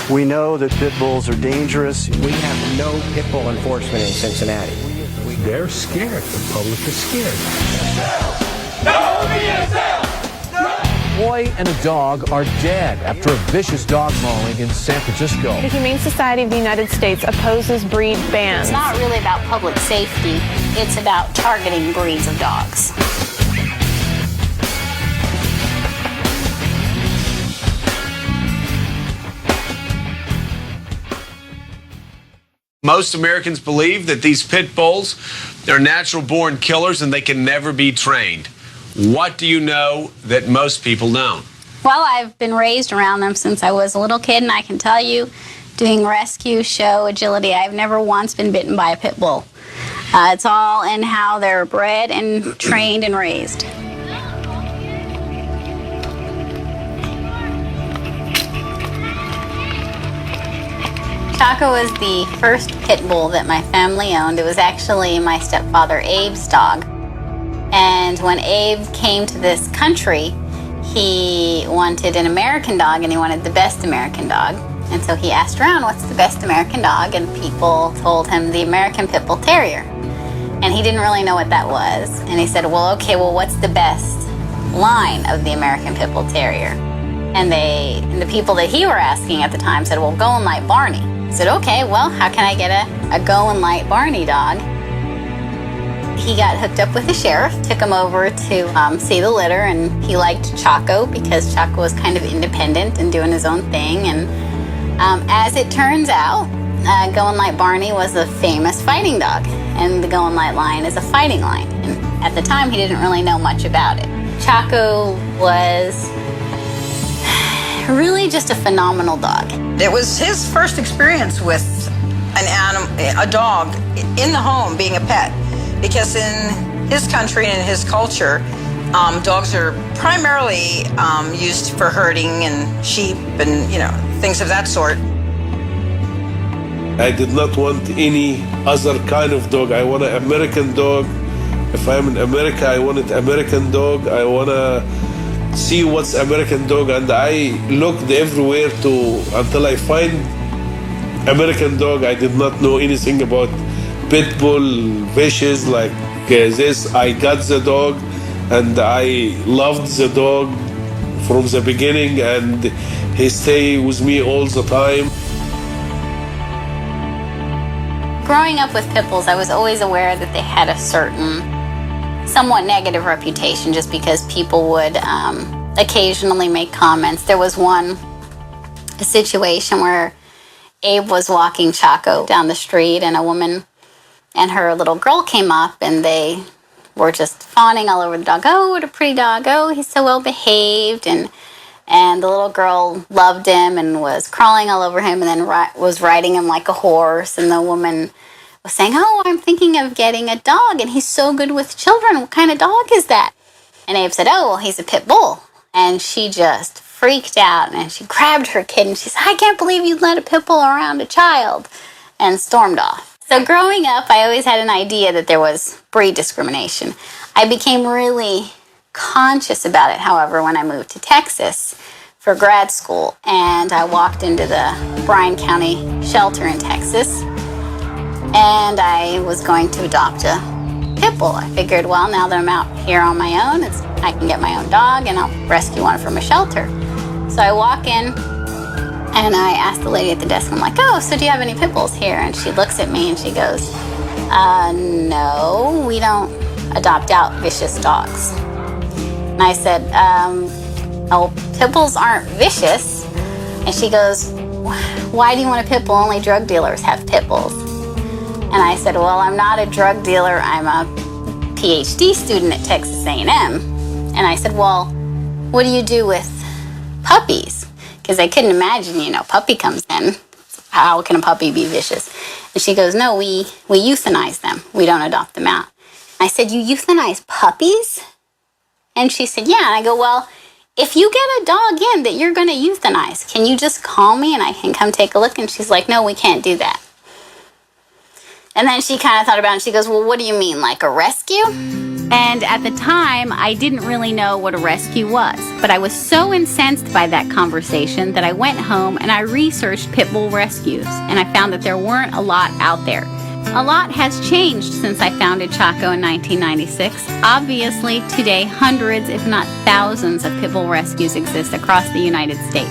We know that pit bulls are dangerous. We have no pit bull enforcement in Cincinnati. They're scared. The public is scared. No BSL! Boy and a dog are dead after a vicious dog mauling in San Francisco. The Humane Society of the United States opposes breed bans. It's not really about public safety. It's about targeting breeds of dogs. Most Americans believe that these pit bulls are natural-born killers and they can never be trained. What do you know that most people don't? Well, I've been raised around them since I was a little kid, and I can tell you, doing rescue, show, agility, I've never once been bitten by a pit bull. It's all in how they're bred and trained and raised. Chaco was the first pit bull that my family owned. It was actually my stepfather Abe's dog. And when Abe came to this country, he wanted an American dog, and he wanted the best American dog. And so he asked around, what's the best American dog? And people told him the American Pit Bull Terrier. And he didn't really know what that was. And he said, well, okay, well, what's the best line of the American Pit Bull Terrier? And the people that he were asking at the time said, well, Going Light Barney. I said, okay, well, how can I get a Going Light Barney dog? He got hooked up with the sheriff, took him over to see the litter, and he liked Chaco because Chaco was kind of independent and doing his own thing. And as it turns out, Going Light Barney was a famous fighting dog, and the Going Light line is a fighting line. And at the time, he didn't really know much about it. Chaco was really just a phenomenal dog. It was his first experience with an animal, a dog, in the home being a pet. Because in his country and in his culture, dogs are primarily used for herding and sheep and, things of that sort. I did not want any other kind of dog. I want an American dog. If I'm in America, I want an American dog. I want to see what's American dog. And I looked everywhere until I find American dog. I did not know anything about pit bull, vicious like this. I got the dog and I loved the dog from the beginning, and he stayed with me all the time. Growing up with pit bulls, I was always aware that they had a certain, somewhat negative reputation just because people would occasionally make comments. There was a situation where Abe was walking Chaco down the street, and a woman and her little girl came up, and they were just fawning all over the dog. Oh, what a pretty dog. Oh, he's so well behaved. And the little girl loved him and was crawling all over him, and then was riding him like a horse. And the woman was saying, oh, I'm thinking of getting a dog, and he's so good with children. What kind of dog is that? And Abe said, oh, well, he's a pit bull. And she just freaked out, and she grabbed her kid, and she said, I can't believe you let a pit bull around a child, and stormed off. So growing up, I always had an idea that there was breed discrimination. I became really conscious about it, however, when I moved to Texas for grad school. And I walked into the Bryan County shelter in Texas, and I was going to adopt a pit bull. I figured, well, now that I'm out here on my own, I can get my own dog, and I'll rescue one from a shelter. So I walk in, and I asked the lady at the desk, I'm like, oh, so do you have any pit bulls here? And she looks at me and she goes, no, we don't adopt out vicious dogs. And I said, oh, pit bulls aren't vicious. And she goes, why do you want a pit bull? Only drug dealers have pit bulls. And I said, well, I'm not a drug dealer. I'm a PhD student at Texas A&M. And I said, well, what do you do with puppies? Because I couldn't imagine, puppy comes in. How can a puppy be vicious? And she goes, no, we euthanize them. We don't adopt them out. I said, you euthanize puppies? And she said, yeah. And I go, well, if you get a dog in that you're going to euthanize, can you just call me and I can come take a look? And she's like, no, we can't do that. And then she kind of thought about it, and she goes, well, what do you mean, like a rescue? And at the time, I didn't really know what a rescue was. But I was so incensed by that conversation that I went home and I researched pit bull rescues. And I found that there weren't a lot out there. A lot has changed since I founded Chaco in 1996. Obviously, today, hundreds, if not thousands, of pit bull rescues exist across the United States.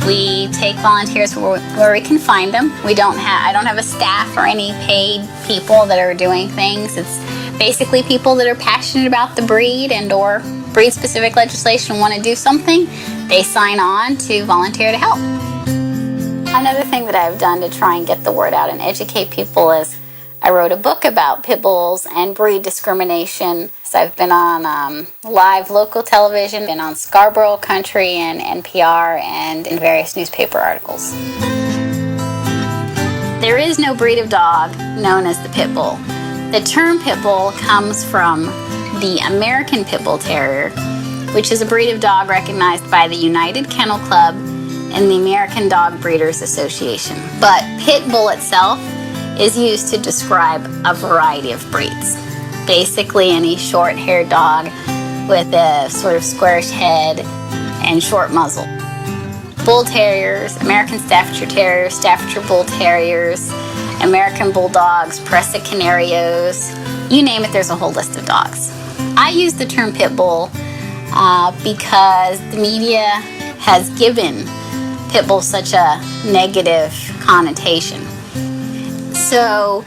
We take volunteers where we can find them. I don't have a staff or any paid people that are doing things. It's basically people that are passionate about the breed and or breed-specific legislation and want to do something. They sign on to volunteer to help. Another thing that I've done to try and get the word out and educate people is I wrote a book about pit bulls and breed discrimination. So I've been on live local television, been on Scarborough Country and NPR, and in various newspaper articles. There is no breed of dog known as the pit bull. The term pit bull comes from the American Pit Bull Terrier, which is a breed of dog recognized by the United Kennel Club and the American Dog Breeders Association. But pit bull itself is used to describe a variety of breeds. Basically any short-haired dog with a sort of squarish head and short muzzle. Bull Terriers, American Staffordshire Terriers, Staffordshire Bull Terriers, American Bulldogs, Presa Canarios, you name it, there's a whole list of dogs. I use the term pit bull because the media has given pit bull such a negative connotation. So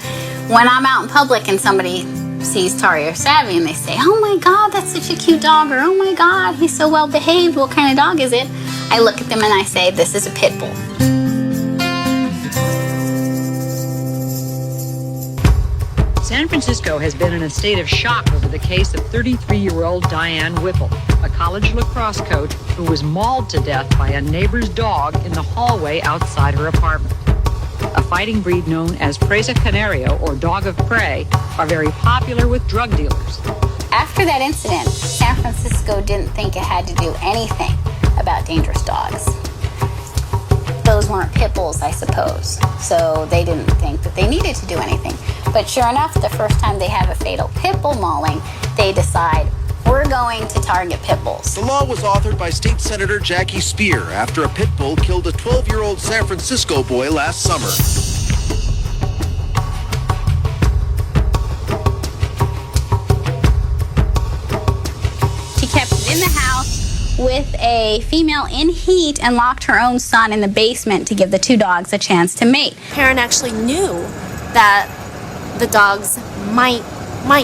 when I'm out in public and somebody sees Terrier Savvy and they say, "Oh my God, that's such a cute dog," or "Oh my God, he's so well behaved, what kind of dog is it?" I look at them and I say, "This is a pit bull." San Francisco has been in a state of shock over the case of 33-year-old Diane Whipple, a college lacrosse coach who was mauled to death by a neighbor's dog in the hallway outside her apartment. A fighting breed known as Presa Canario, or dog of prey, are very popular with drug dealers. After that incident, San Francisco didn't think it had to do anything about dangerous dogs. Those weren't pit bulls, I suppose, so they didn't think that they needed to do anything. But sure enough, the first time they have a fatal pit bull mauling, they decide, we're going to target pit bulls. The law was authored by State Senator Jackie Speer after a pit bull killed a 12-year-old San Francisco boy last summer. She kept it in the house with a female in heat and locked her own son in the basement to give the two dogs a chance to mate. Parent actually knew that the dogs might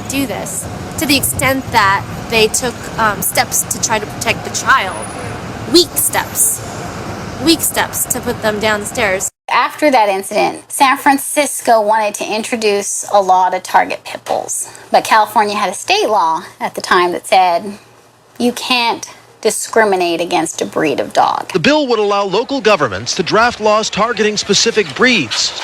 do this, to the extent that they took steps to try to protect the child. Weak steps to put them down the stairs. After that incident, San Francisco wanted to introduce a law to target pit bulls. But California had a state law at the time that said you can't discriminate against a breed of dog. The bill would allow local governments to draft laws targeting specific breeds.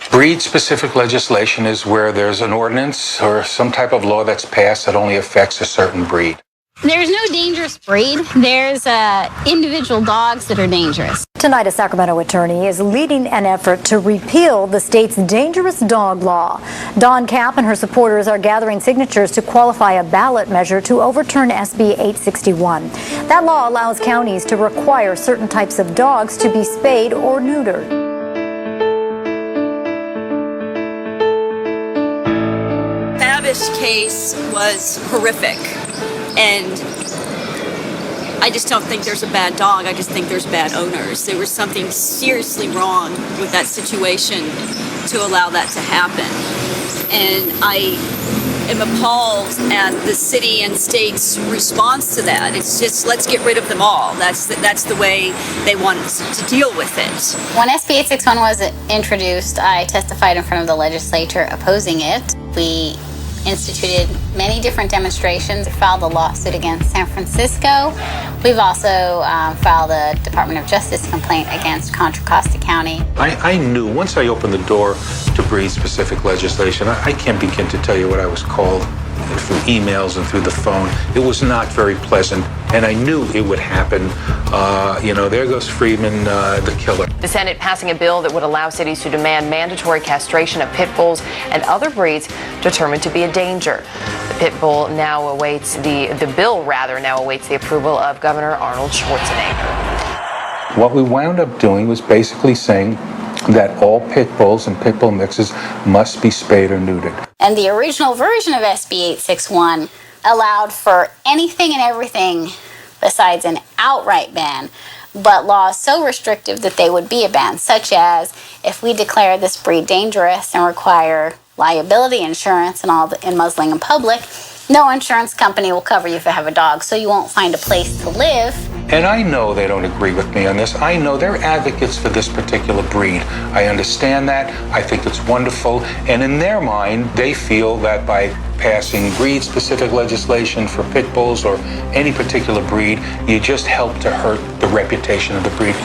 Breed-specific legislation is where there's an ordinance or some type of law that's passed that only affects a certain breed. There's no dangerous breed. There's individual dogs that are dangerous. Tonight, a Sacramento attorney is leading an effort to repeal the state's dangerous dog law. Dawn Kapp and her supporters are gathering signatures to qualify a ballot measure to overturn SB 861. That law allows counties to require certain types of dogs to be spayed or neutered. Babish case was horrific, and I just don't think there's a bad dog. I just think there's bad owners. There was something seriously wrong with that situation to allow that to happen. And I am appalled at the city and state's response to that. It's just, let's get rid of them all. That's the way they want to deal with it. When SB 861 was introduced, I testified in front of the legislature opposing it. We instituted many different demonstrations, filed a lawsuit against San Francisco. We've also filed a Department of Justice complaint against Contra Costa County. I knew once I opened the door to breed-specific legislation, I can't begin to tell you what I was called through emails and through the phone. It was not very pleasant, and I knew it would happen. There goes Friedman, the killer. The Senate passing a bill that would allow cities to demand mandatory castration of pit bulls and other breeds determined to be a danger. The bill now awaits the approval of Governor Arnold Schwarzenegger. What we wound up doing was basically saying that all pit bulls and pit bull mixes must be spayed or neutered. And the original version of SB 861 allowed for anything and everything besides an outright ban, but laws so restrictive that they would be a ban, such as if we declare this breed dangerous and require liability insurance in muzzling in public, no insurance company will cover you if you have a dog, so you won't find a place to live. And I know they don't agree with me on this. I know they're advocates for this particular breed. I understand that. I think it's wonderful. And in their mind, they feel that by passing breed-specific legislation for pit bulls or any particular breed, you just help to hurt the reputation of the breed.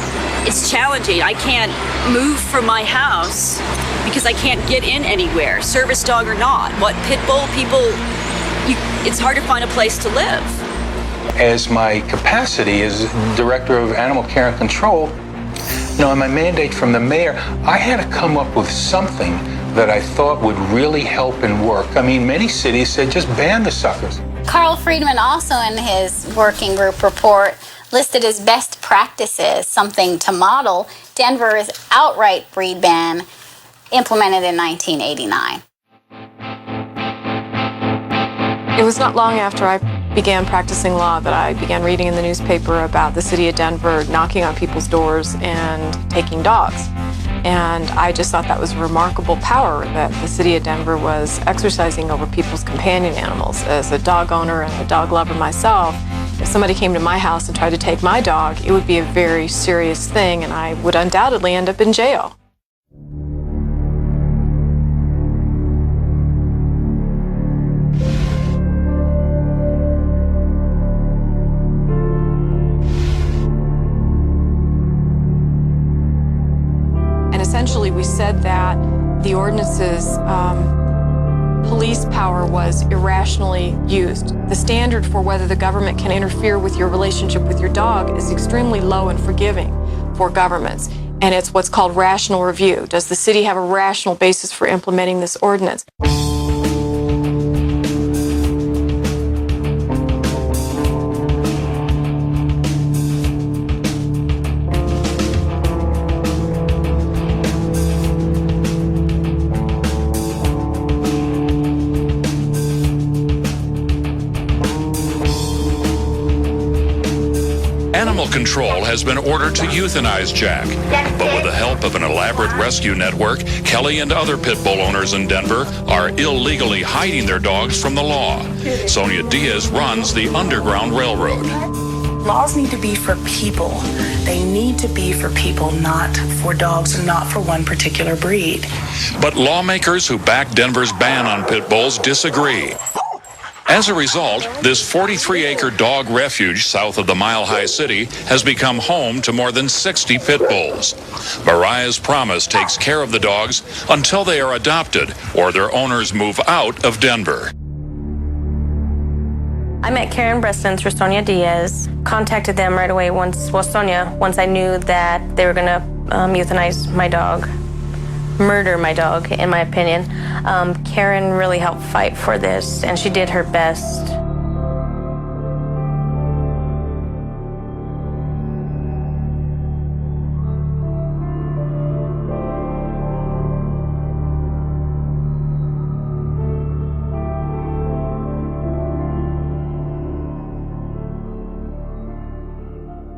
It's challenging. I can't move from my house because I can't get in anywhere, service dog or not. What pit bull people, it's hard to find a place to live. As my capacity as Director of Animal Care and Control, in my mandate from the mayor, I had to come up with something that I thought would really help and work. I mean, many cities said just ban the suckers. Carl Friedman also in his working group report listed as best practices, something to model Denver's outright breed ban implemented in 1989. It was not long after I began practicing law that I began reading in the newspaper about the city of Denver knocking on people's doors and taking dogs. And I just thought that was a remarkable power that the city of Denver was exercising over people's companion animals. As a dog owner and a dog lover myself, if somebody came to my house and tried to take my dog, it would be a very serious thing, and I would undoubtedly end up in jail. Essentially, we said that the ordinance's police power was irrationally used. The standard for whether the government can interfere with your relationship with your dog is extremely low and forgiving for governments, and it's what's called rational review. Does the city have a rational basis for implementing this ordinance? Animal Control has been ordered to euthanize Jack, but with the help of an elaborate rescue network, Kelly and other pit bull owners in Denver are illegally hiding their dogs from the law. Sonia Diaz runs the Underground Railroad. Laws need to be for people. They need to be for people, not for dogs and not for one particular breed. But lawmakers who back Denver's ban on pit bulls disagree. As a result, this 43-acre dog refuge south of the Mile High City has become home to more than 60 pit bulls. Mariah's Promise takes care of the dogs until they are adopted or their owners move out of Denver. I met Karen Breston through Sonia Diaz, contacted them right away once I knew that they were going to euthanize my dog. Murder my dog, in my opinion. Karen really helped fight for this, and she did her best.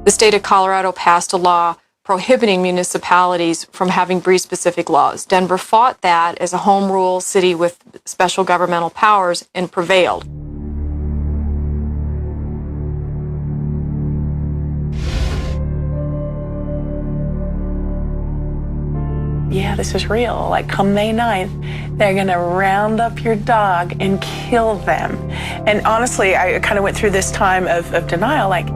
The state of Colorado passed a law prohibiting municipalities from having breed-specific laws. Denver fought that as a home rule city with special governmental powers and prevailed. Yeah, this is real. Like come May 9th, they're gonna round up your dog and kill them. And honestly, I kind of went through this time of denial, like,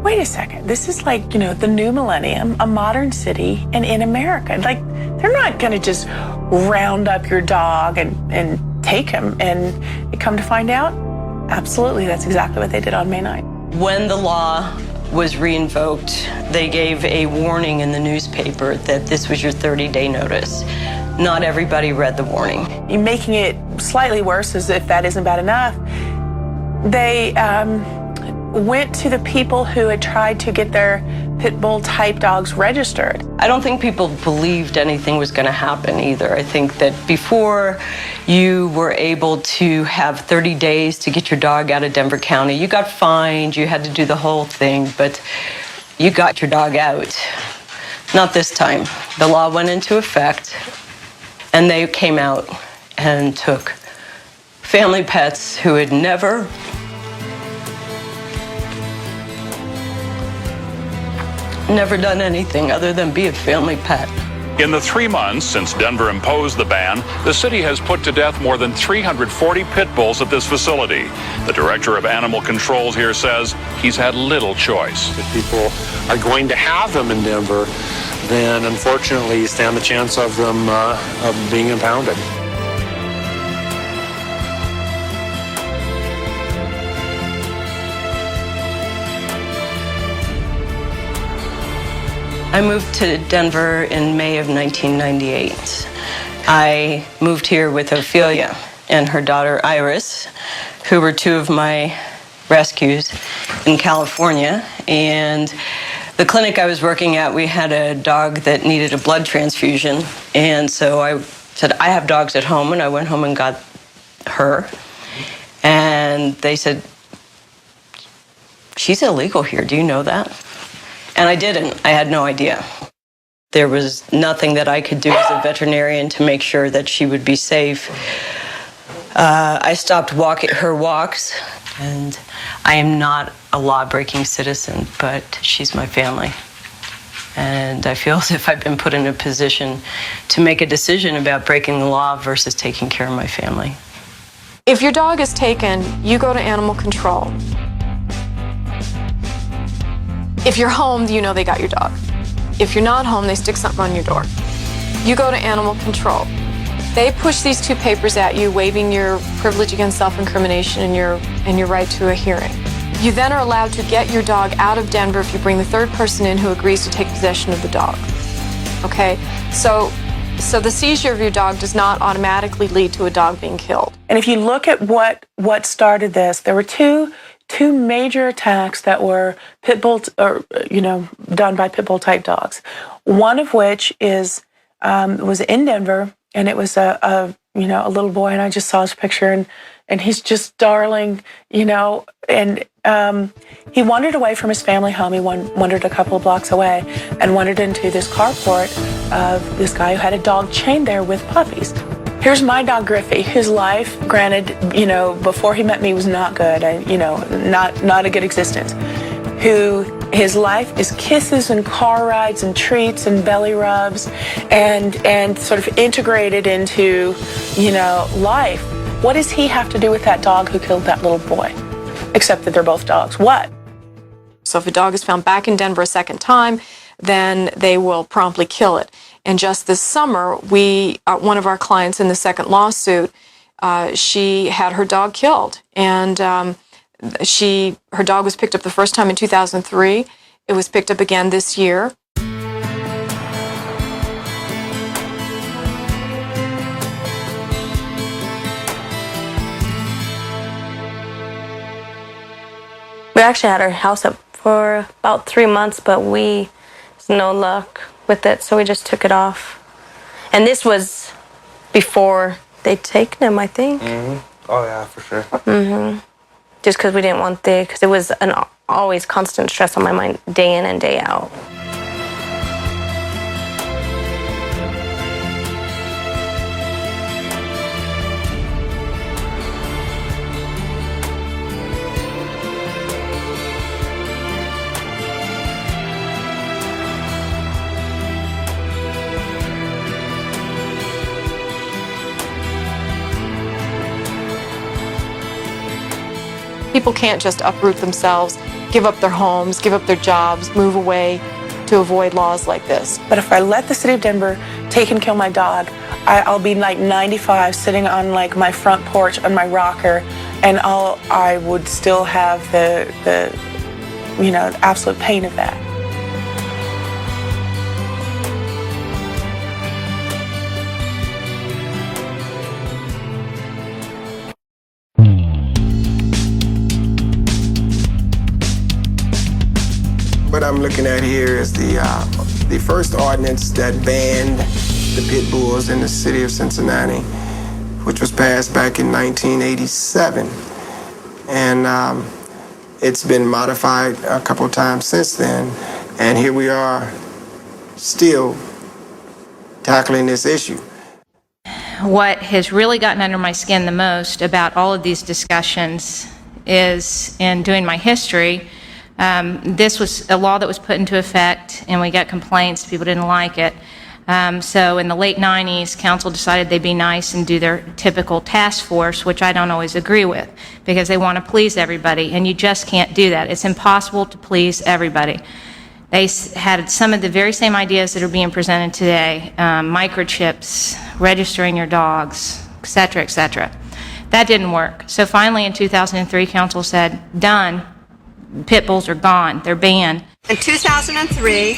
wait a second, this is like, the new millennium, a modern city, and in America. Like, they're not gonna just round up your dog and take him. And come to find out, absolutely, that's exactly what they did on May 9th. When the law was reinvoked, they gave a warning in the newspaper that this was your 30-day notice. Not everybody read the warning. Making it slightly worse, as if that isn't bad enough, they went to the people who had tried to get their pit bull type dogs registered. I don't think people believed anything was going to happen either. I think that before you were able to have 30 days to get your dog out of Denver County, you got fined, you had to do the whole thing, but you got your dog out. Not this time. The law went into effect, and they came out and took family pets who had never done anything other than be a family pet. In the 3 months since Denver imposed the ban, the city has put to death more than 340 pit bulls at this facility. The director of animal control here says he's had little choice. If people are going to have them in Denver, then unfortunately you stand the chance of them of being impounded. I moved to Denver in May of 1998. I moved here with Ophelia and her daughter Iris, who were two of my rescues in California. And the clinic I was working at, we had a dog that needed a blood transfusion. And so I said, I have dogs at home, and I went home and got her. And they said, she's illegal here, do you know that? And I didn't. I had no idea. There was nothing that I could do as a veterinarian to make sure that she would be safe. I stopped her walks, and I am not a law-breaking citizen, but she's my family. And I feel as if I've been put in a position to make a decision about breaking the law versus taking care of my family. If your dog is taken, you go to animal control. If you're home, you know they got your dog. If you're not home, they stick something on your door. You go to animal control. They push these two papers at you, waiving your privilege against self-incrimination and your right to a hearing. You then are allowed to get your dog out of Denver if you bring the third person in who agrees to take possession of the dog. Okay? So the seizure of your dog does not automatically lead to a dog being killed. And if you look at what started this, there were two major attacks that were pit bull, done by pit bull type dogs. One of which was in Denver, and it was a little boy, and I just saw his picture, and he's just darling, and he wandered away from his family home. He wandered a couple of blocks away and wandered into this carport of this guy who had a dog chained there with puppies. Here's my dog Griffey, whose life, granted, before he met me was not good, not a good existence, who his life is kisses and car rides and treats and belly rubs and sort of integrated into, life. What does he have to do with that dog who killed that little boy? Except that they're both dogs. What? So if a dog is found back in Denver a second time, then they will promptly kill it. And just this summer, one of our clients in the second lawsuit, she had her dog killed. And her dog was picked up the first time in 2003. It was picked up again this year. We actually had our house up for about 3 months, but there's no luck with it, so we just took it off. And this was before they'd taken him, I think. Mm-hmm. Oh yeah, for sure. Mm-hmm. Just because we didn't want because it was an always constant stress on my mind, day in and day out. People can't just uproot themselves, give up their homes, give up their jobs, move away to avoid laws like this. But if I let the city of Denver take and kill my dog, I'll be like 95, sitting on like my front porch on my rocker, and I would still have the absolute pain of that. What I'm looking at here is the first ordinance that banned the pit bulls in the city of Cincinnati, which was passed back in 1987. And it's been modified a couple of times since then. And here we are still tackling this issue. What has really gotten under my skin the most about all of these discussions is, in doing my history, this was a law that was put into effect, and we got complaints. People didn't like it. So in the late 90s, council decided they'd be nice and do their typical task force, which I don't always agree with, because they want to please everybody, and you just can't do that. It's impossible to please everybody. They had some of the very same ideas that are being presented today, microchips, registering your dogs, et cetera, et cetera. That didn't work. So finally in 2003, council said, done. Pit bulls are gone. They're banned. In 2003,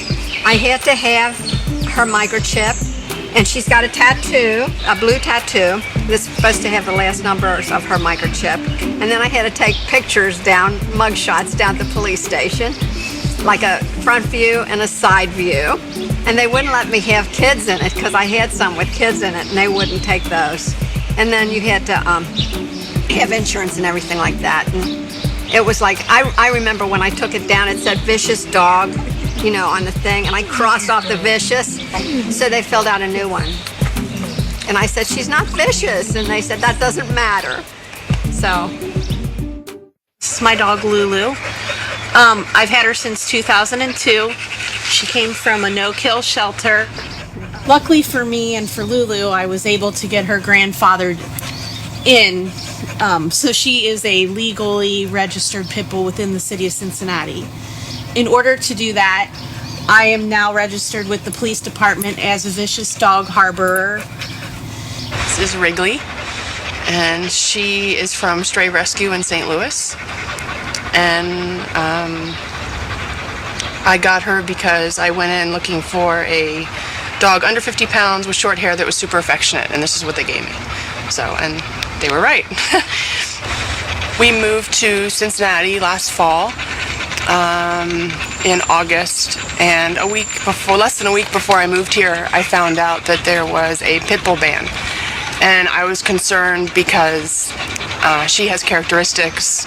I had to have her microchip, and she's got a tattoo, a blue tattoo, that's supposed to have the last numbers of her microchip. And then I had to take pictures down, mug shots down at the police station, like a front view and a side view. And they wouldn't let me have kids in it because I had some with kids in it, and they wouldn't take those. And then you had to have insurance and everything like that. And it was like, I remember when I took it down, it said vicious dog, on the thing, and I crossed off the vicious, so they filled out a new one. And I said, she's not vicious, and they said, that doesn't matter. So. This is my dog, Lulu. I've had her since 2002. She came from a no-kill shelter. Luckily for me and for Lulu, I was able to get her grandfathered in. So she is a legally registered pit bull within the city of Cincinnati. In order to do that, I am now registered with the police department as a vicious dog harborer. This is Wrigley, and she is from Stray Rescue in St. Louis. And I got her because I went in looking for a dog under 50 pounds with short hair that was super affectionate, and this is what they gave me. And they were right. We moved to Cincinnati last fall in August, and less than a week before I moved here, I found out that there was a pit bull ban. And I was concerned because she has characteristics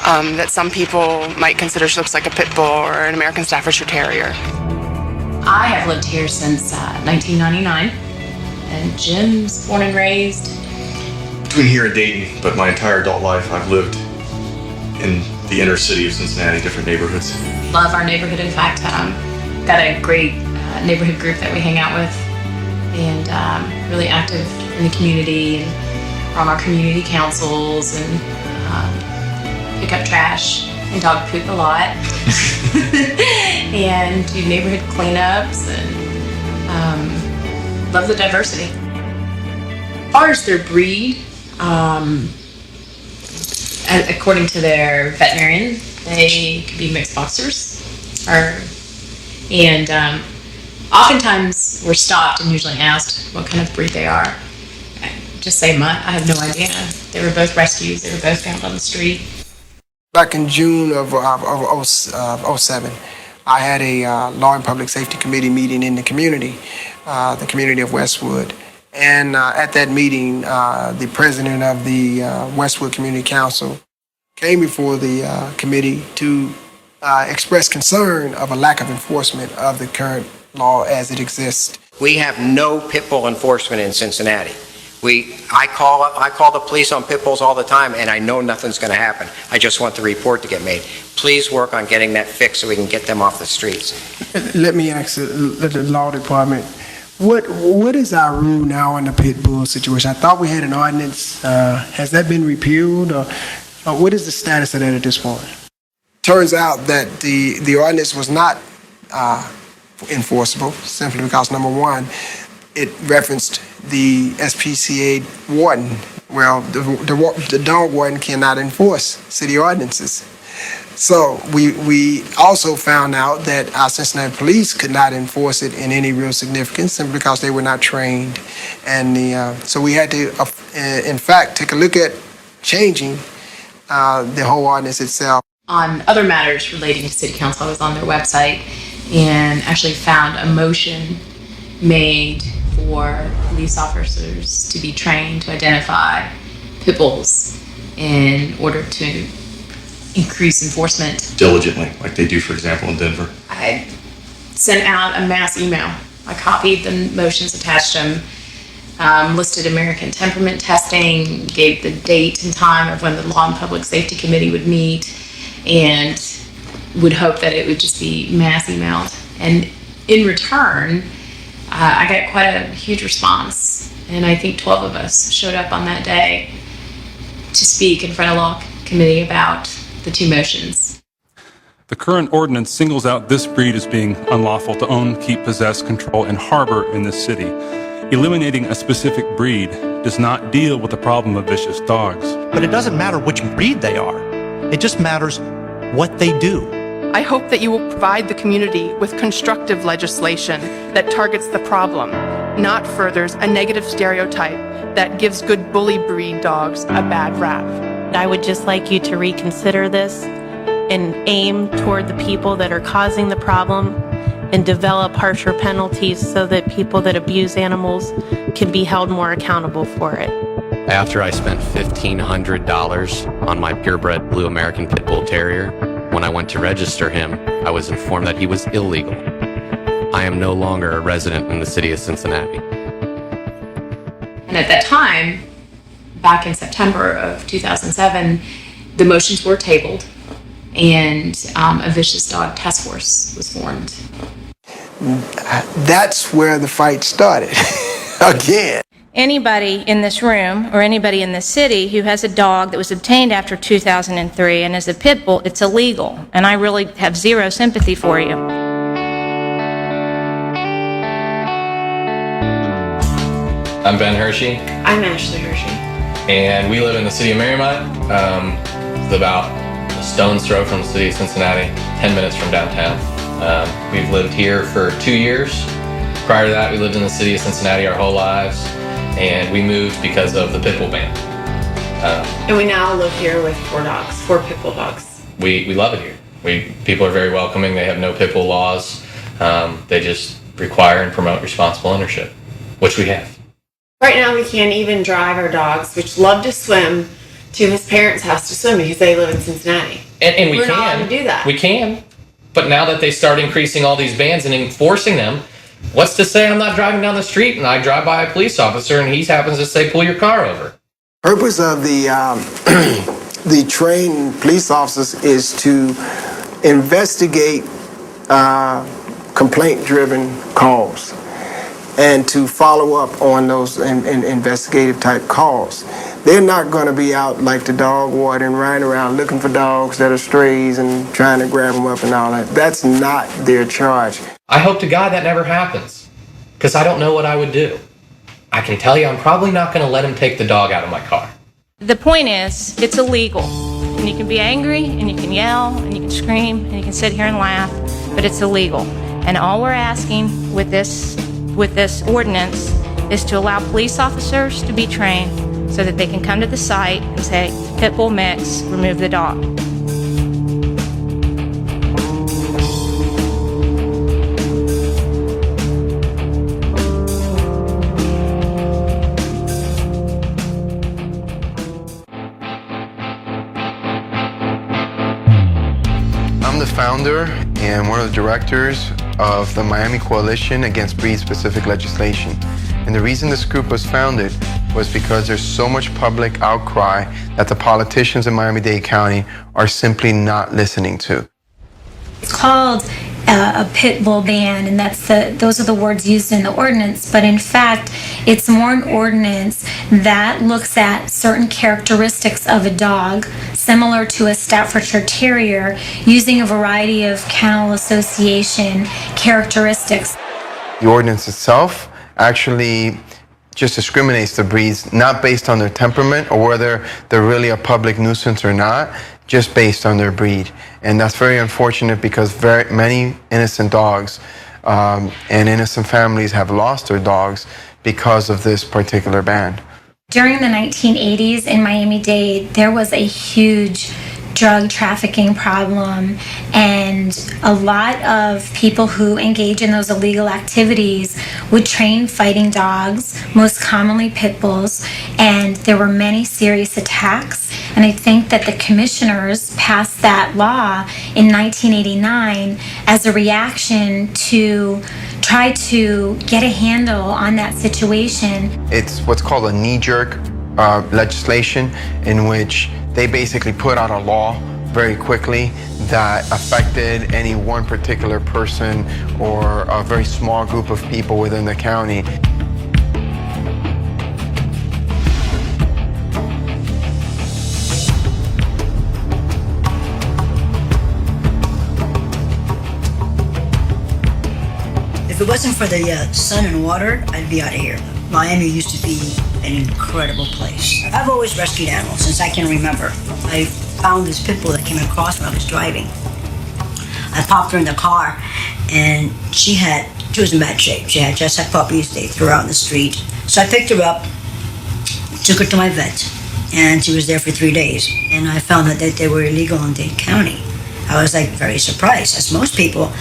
that some people might consider she looks like a pit bull or an American Staffordshire Terrier. I have lived here since 1999, and Jim's born and raised between here and Dayton, but my entire adult life I've lived in the inner city of Cincinnati, different neighborhoods. Love our neighborhood. In fact, got a great neighborhood group that we hang out with, and really active in the community, and on our community councils, and pick up trash and dog poop a lot, and do neighborhood cleanups, and love the diversity. As far as their breed, according to their veterinarian, they could be mixed boxers, and oftentimes we're stopped and usually asked what kind of breed they are. I just say mutt. I have no idea. They were both rescues. They were both found on the street. Back in June of 07, I had a Law and Public Safety Committee meeting in the community of Westwood. And at that meeting, the president of the Westwood Community Council came before the committee to express concern of a lack of enforcement of the current law as it exists. We have no pit bull enforcement in Cincinnati. I call the police on pit bulls all the time, and I know nothing's going to happen. I just want the report to get made. Please work on getting that fixed so we can get them off the streets. Let me ask the law department, what is our rule now on the pit bull situation? I thought we had an ordinance. Has that been repealed, or what is the status of that at this point? Turns out that the ordinance was not enforceable, simply because, number one, it referenced the SPCA warden. Well, the dog warden cannot enforce city ordinances. So we also found out that our Cincinnati police could not enforce it in any real significance simply because they were not trained. And so we had to, in fact, take a look at changing the whole ordinance itself. On other matters relating to City Council, I was on their website and actually found a motion made for police officers to be trained to identify pit bulls in order to increase enforcement. Diligently, like they do, for example, in Denver. I sent out a mass email. I copied the motions, attached them, listed American temperament testing, gave the date and time of when the Law and Public Safety Committee would meet, and would hope that it would just be mass emailed. And in return, I got quite a huge response, and I think 12 of us showed up on that day to speak in front of Law Committee about the two motions. The current ordinance singles out this breed as being unlawful to own, keep, possess, control, and harbor in this city. Eliminating a specific breed does not deal with the problem of vicious dogs. But it doesn't matter which breed they are. It just matters what they do. I hope that you will provide the community with constructive legislation that targets the problem, not furthers a negative stereotype that gives good bully breed dogs a bad rap. I would just like you to reconsider this and aim toward the people that are causing the problem and develop harsher penalties so that people that abuse animals can be held more accountable for it. After I spent $1,500 on my purebred Blue American Pit Bull Terrier, when I went to register him, I was informed that he was illegal. I am no longer a resident in the city of Cincinnati. And at that time, back in September of 2007, the motions were tabled and a vicious dog task force was formed. That's where the fight started, again. Anybody in this room or anybody in the city who has a dog that was obtained after 2003 and is a pit bull, it's illegal. And I really have zero sympathy for you. I'm Ben Hershey. I'm Ashley Hershey. And we live in the city of Mariemont. It's about a stone's throw from the city of Cincinnati, 10 minutes from downtown. We've lived here for 2 years. Prior to that, we lived in the city of Cincinnati our whole lives, and we moved because of the pit bull ban. And we now live here with 4 pit bull dogs. We love it here. People are very welcoming. They have no pit bull laws. They just require and promote responsible ownership, which we have. Right now we can't even drive our dogs, which love to swim, to his parents' house to swim because they live in Cincinnati. And We're not allowed to do that. We can. But now that they start increasing all these bans and enforcing them, what's to say I'm not driving down the street and I drive by a police officer and he happens to say, pull your car over? Purpose of the the trained police officers is to investigate complaint-driven calls and to follow up on those investigative type calls. They're not going to be out like the dog warden riding around looking for dogs that are strays and trying to grab them up and all that. That's not their charge. I hope to God that never happens, because I don't know what I would do. I can tell you I'm probably not going to let him take the dog out of my car. The point is, it's illegal. And you can be angry, and you can yell, and you can scream, and you can sit here and laugh, but it's illegal. And all we're asking with this ordinance is to allow police officers to be trained so that they can come to the site and say, pit bull mix, remove the dog. I'm the founder and one of the directors of the Miami Coalition Against Breed-Specific Legislation. And the reason this group was founded was because there's so much public outcry that the politicians in Miami-Dade County are simply not listening to. It's called a pit bull ban, and those are the words used in the ordinance, but in fact it's more an ordinance that looks at certain characteristics of a dog similar to a Staffordshire Terrier using a variety of kennel association characteristics. The ordinance itself actually just discriminates the breeds, not based on their temperament or whether they're really a public nuisance or not, just based on their breed. And that's very unfortunate because very many innocent dogs and innocent families have lost their dogs because of this particular ban. During the 1980s in Miami-Dade, there was a huge drug trafficking problem, and a lot of people who engage in those illegal activities would train fighting dogs, most commonly pit bulls, and there were many serious attacks. And I think that the commissioners passed that law in 1989 as a reaction to try to get a handle on that situation. It's what's called a knee-jerk legislation, in which they basically put out a law very quickly that affected any one particular person or a very small group of people within the county. If it wasn't for the sun and water, I'd be out of here. Miami used to be an incredible place. I've always rescued animals since I can remember. I found this pit bull that came across when I was driving. I popped her in the car, and she was in bad shape. She had just had puppies. They threw her out in the street. So I picked her up, took her to my vet, and she was there for 3 days. And I found out that they were illegal in Dade County. I was like very surprised. As most people,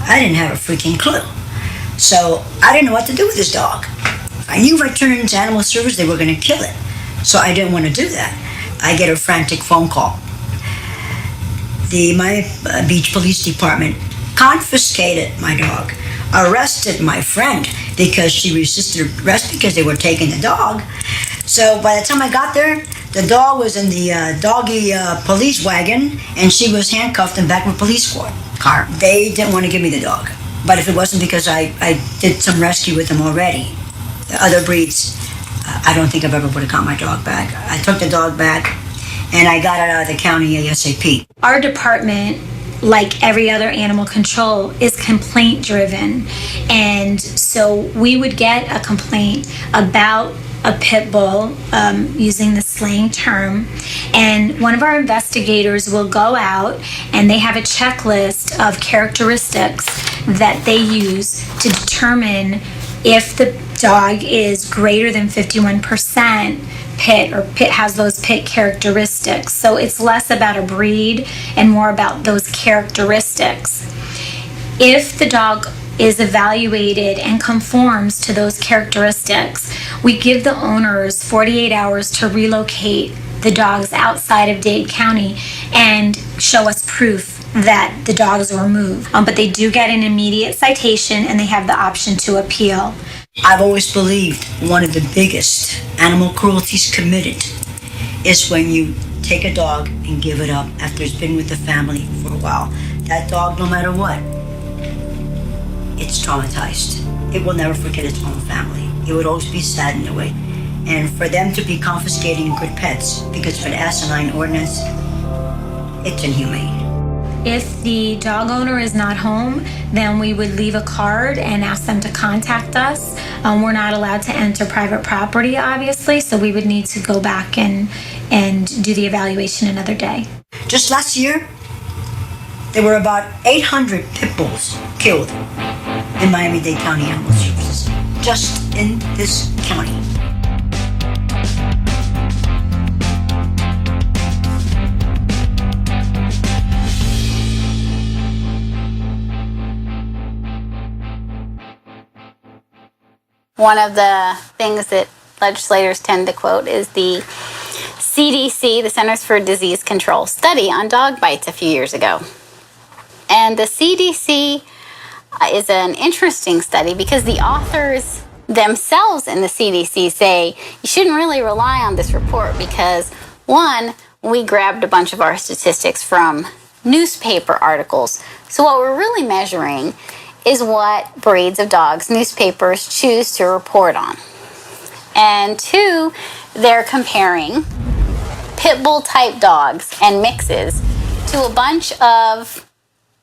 I didn't have a freaking clue. So I didn't know what to do with this dog. I knew if I turned it into animal service, they were going to kill it. So I didn't want to do that. I get a frantic phone call. The Miami Beach Police Department confiscated my dog, arrested my friend because she resisted arrest because they were taking the dog. So by the time I got there, the dog was in the doggy police wagon, and she was handcuffed and back with police squad car. They didn't want to give me the dog. But if it wasn't because I did some rescue with them already, the other breeds, I don't think I've ever would have got my dog back. I took the dog back, and I got it out of the county ASAP. Our department, like every other animal control, is complaint driven. And so we would get a complaint about a pit bull, using the slang term, and one of our investigators will go out and they have a checklist of characteristics that they use to determine if the dog is greater than 51% pit, or pit has those pit characteristics. So it's less about a breed and more about those characteristics. If the dog is evaluated and conforms to those characteristics, we give the owners 48 hours to relocate the dogs outside of Dade County and show us proof that the dogs were moved. But they do get an immediate citation, and they have the option to appeal. I've always believed one of the biggest animal cruelties committed is when you take a dog and give it up after it's been with the family for a while. That dog, no matter what, it's traumatized. It will never forget its own family. It would always be sad in a way. And for them to be confiscating good pets because of an asinine ordinance, it's inhumane. If the dog owner is not home, then we would leave a card and ask them to contact us. We're not allowed to enter private property, obviously, so we would need to go back and do the evaluation another day. Just last year, there were about 800 pit bulls killed in Miami-Dade County Animal Services, just in this county. One of the things that legislators tend to quote is the CDC, the Centers for Disease Control, study on dog bites a few years ago. And the CDC is an interesting study because the authors themselves in the CDC say you shouldn't really rely on this report because, one, we grabbed a bunch of our statistics from newspaper articles. So what we're really measuring is what breeds of dogs newspapers choose to report on. And two, they're comparing pit bull type dogs and mixes to a bunch of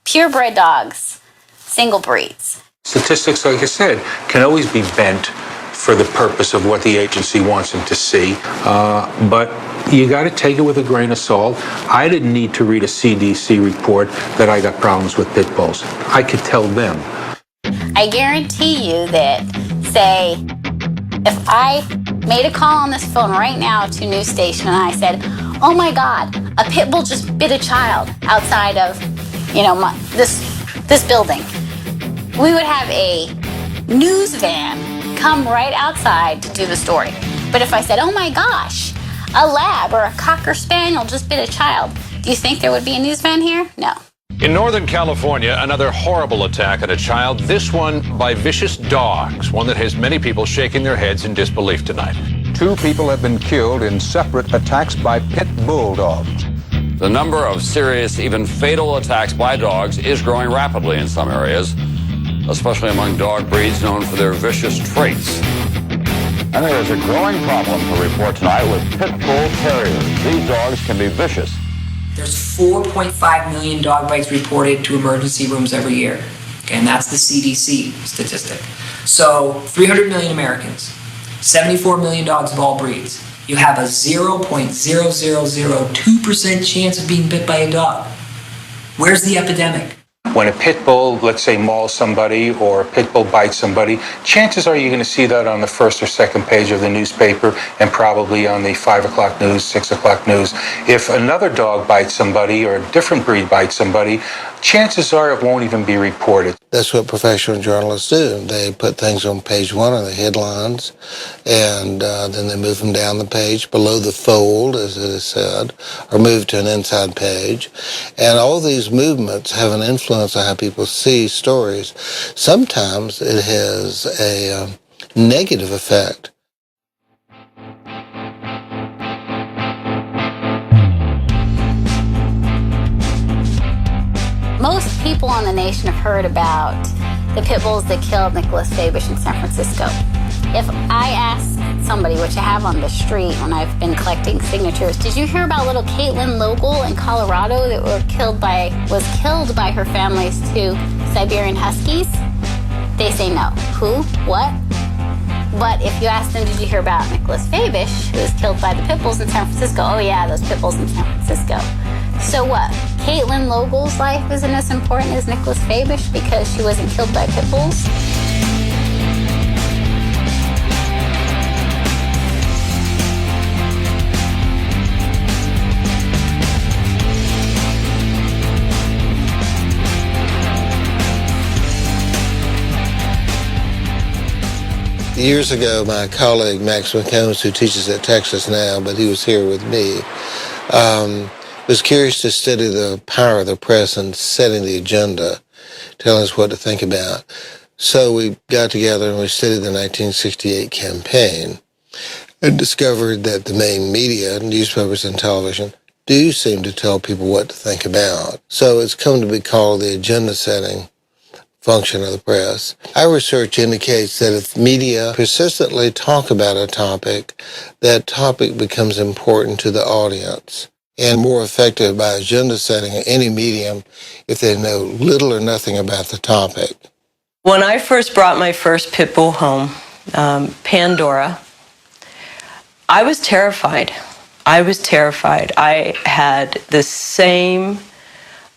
purebred dogs, single breeds. Statistics, like I said, can always be bent for the purpose of what the agency wants them to see, but you got to take it with a grain of salt. I didn't need to read a CDC report that I got problems with pit bulls. I could tell them. I guarantee you that, say, if I made a call on this phone right now to a news station and I said, oh my God, a pit bull just bit a child outside of, this building, we would have a news van come right outside to do the story. But if I said, oh my gosh, a lab or a cocker spaniel just bit a child, do you think there would be a news van here? No. In Northern California, another horrible attack on a child, this one by vicious dogs, one that has many people shaking their heads in disbelief tonight. 2 people have been killed in separate attacks by pit bulldogs. The number of serious, even fatal attacks by dogs is growing rapidly in some areas, especially among dog breeds known for their vicious traits. And there is a growing problem to report tonight with pit bull terriers. These dogs can be vicious. There's 4.5 million dog bites reported to emergency rooms every year. Okay, and that's the CDC statistic. So 300 million Americans, 74 million dogs of all breeds. You have a 0.0002% chance of being bit by a dog. Where's the epidemic? When a pit bull, let's say, mauls somebody or a pit bull bites somebody, chances are you're going to see that on the first or second page of the newspaper and probably on the 5 o'clock news, 6 o'clock news. If another dog bites somebody or a different breed bites somebody, chances are it won't even be reported. That's what professional journalists do. They put things on page 1 of the headlines, and then they move them down the page below the fold, as it is said, or move to an inside page. And all these movements have an influence on how people see stories. Sometimes it has a negative effect. Most people in the nation have heard about the pit bulls that killed Nicholas Fabish in San Francisco. If I ask somebody, which I have on the street when I've been collecting signatures, did you hear about little Caitlin Logal in Colorado that was killed by her family's 2 Siberian Huskies? They say no. Who? What? But if you ask them, did you hear about Nicholas Fabish, who was killed by the pit bulls in San Francisco? Oh yeah, those pit bulls in San Francisco. So what? Caitlin Logal's life isn't as important as Nicholas Fabish because she wasn't killed by pit bulls? Years ago, my colleague Max McCombs, who teaches at Texas now, but he was here with me, was curious to study the power of the press in setting the agenda, telling us what to think about. So we got together and we studied the 1968 campaign and discovered that the main media, newspapers and television, do seem to tell people what to think about. So it's come to be called the agenda setting function of the press. Our research indicates that if media persistently talk about a topic, that topic becomes important to the audience and more effective by agenda setting in any medium if they know little or nothing about the topic. When I first brought my first pit bull home, Pandora, I was terrified. I had the same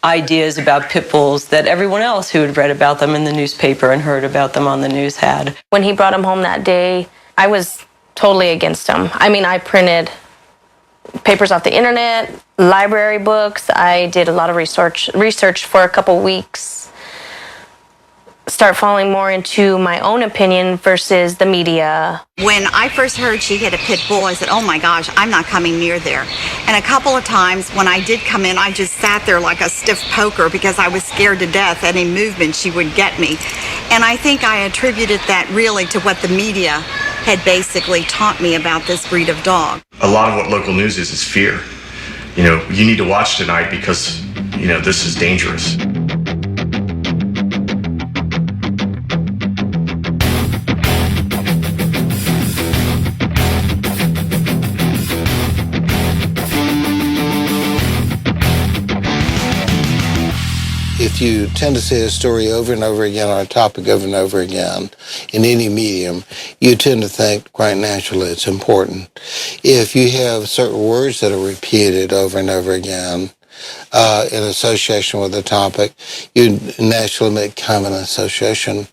ideas about pit bulls that everyone else who had read about them in the newspaper and heard about them on the news had. When he brought him home that day, I was totally against him. I mean, I printed papers off the internet, library books. I did a lot of research for a couple weeks. Start falling more into my own opinion versus the media. When I first heard she had a pit bull, I said, oh my gosh, I'm not coming near there. And a couple of times when I did come in, I just sat there like a stiff poker because I was scared to death any movement she would get me. And I think I attributed that really to what the media had basically taught me about this breed of dog. A lot of what local news is fear. You need to watch tonight because, this is dangerous. If you tend to say a story over and over again or a topic over and over again in any medium, you tend to think quite naturally it's important. If you have certain words that are repeated over and over again in association with a topic, you naturally make kind of an association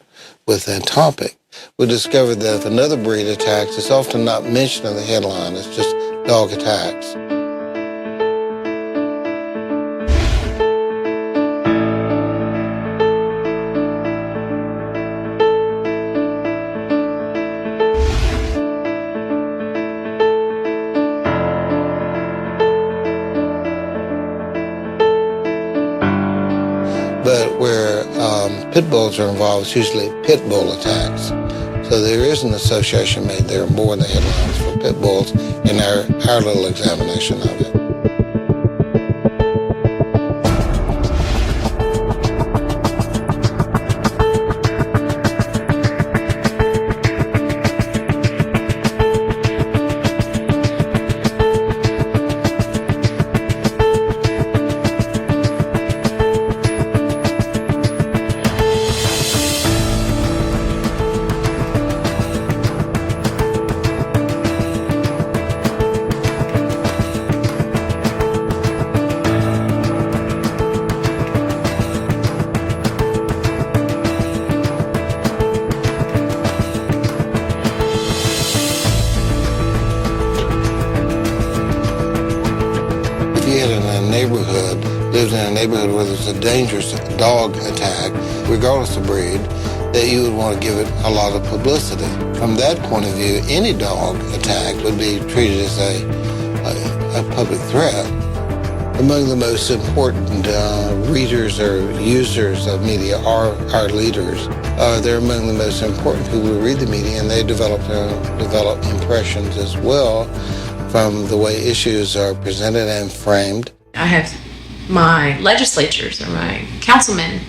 with that topic. We discovered that if another breed attacks, it's often not mentioned in the headline. It's just dog attacks. But where pit bulls are involved, it's usually pit bull attacks. So there is an association made there more in the headlines for pit bulls in our little examination of it. Lived in a neighborhood where there's a dangerous dog attack, regardless of breed, that you would want to give it a lot of publicity. From that point of view, any dog attack would be treated as a public threat. Among the most important readers or users of media are our leaders. They're among the most important people who read the media, and they develop impressions as well from the way issues are presented and framed. I have my legislatures or my councilmen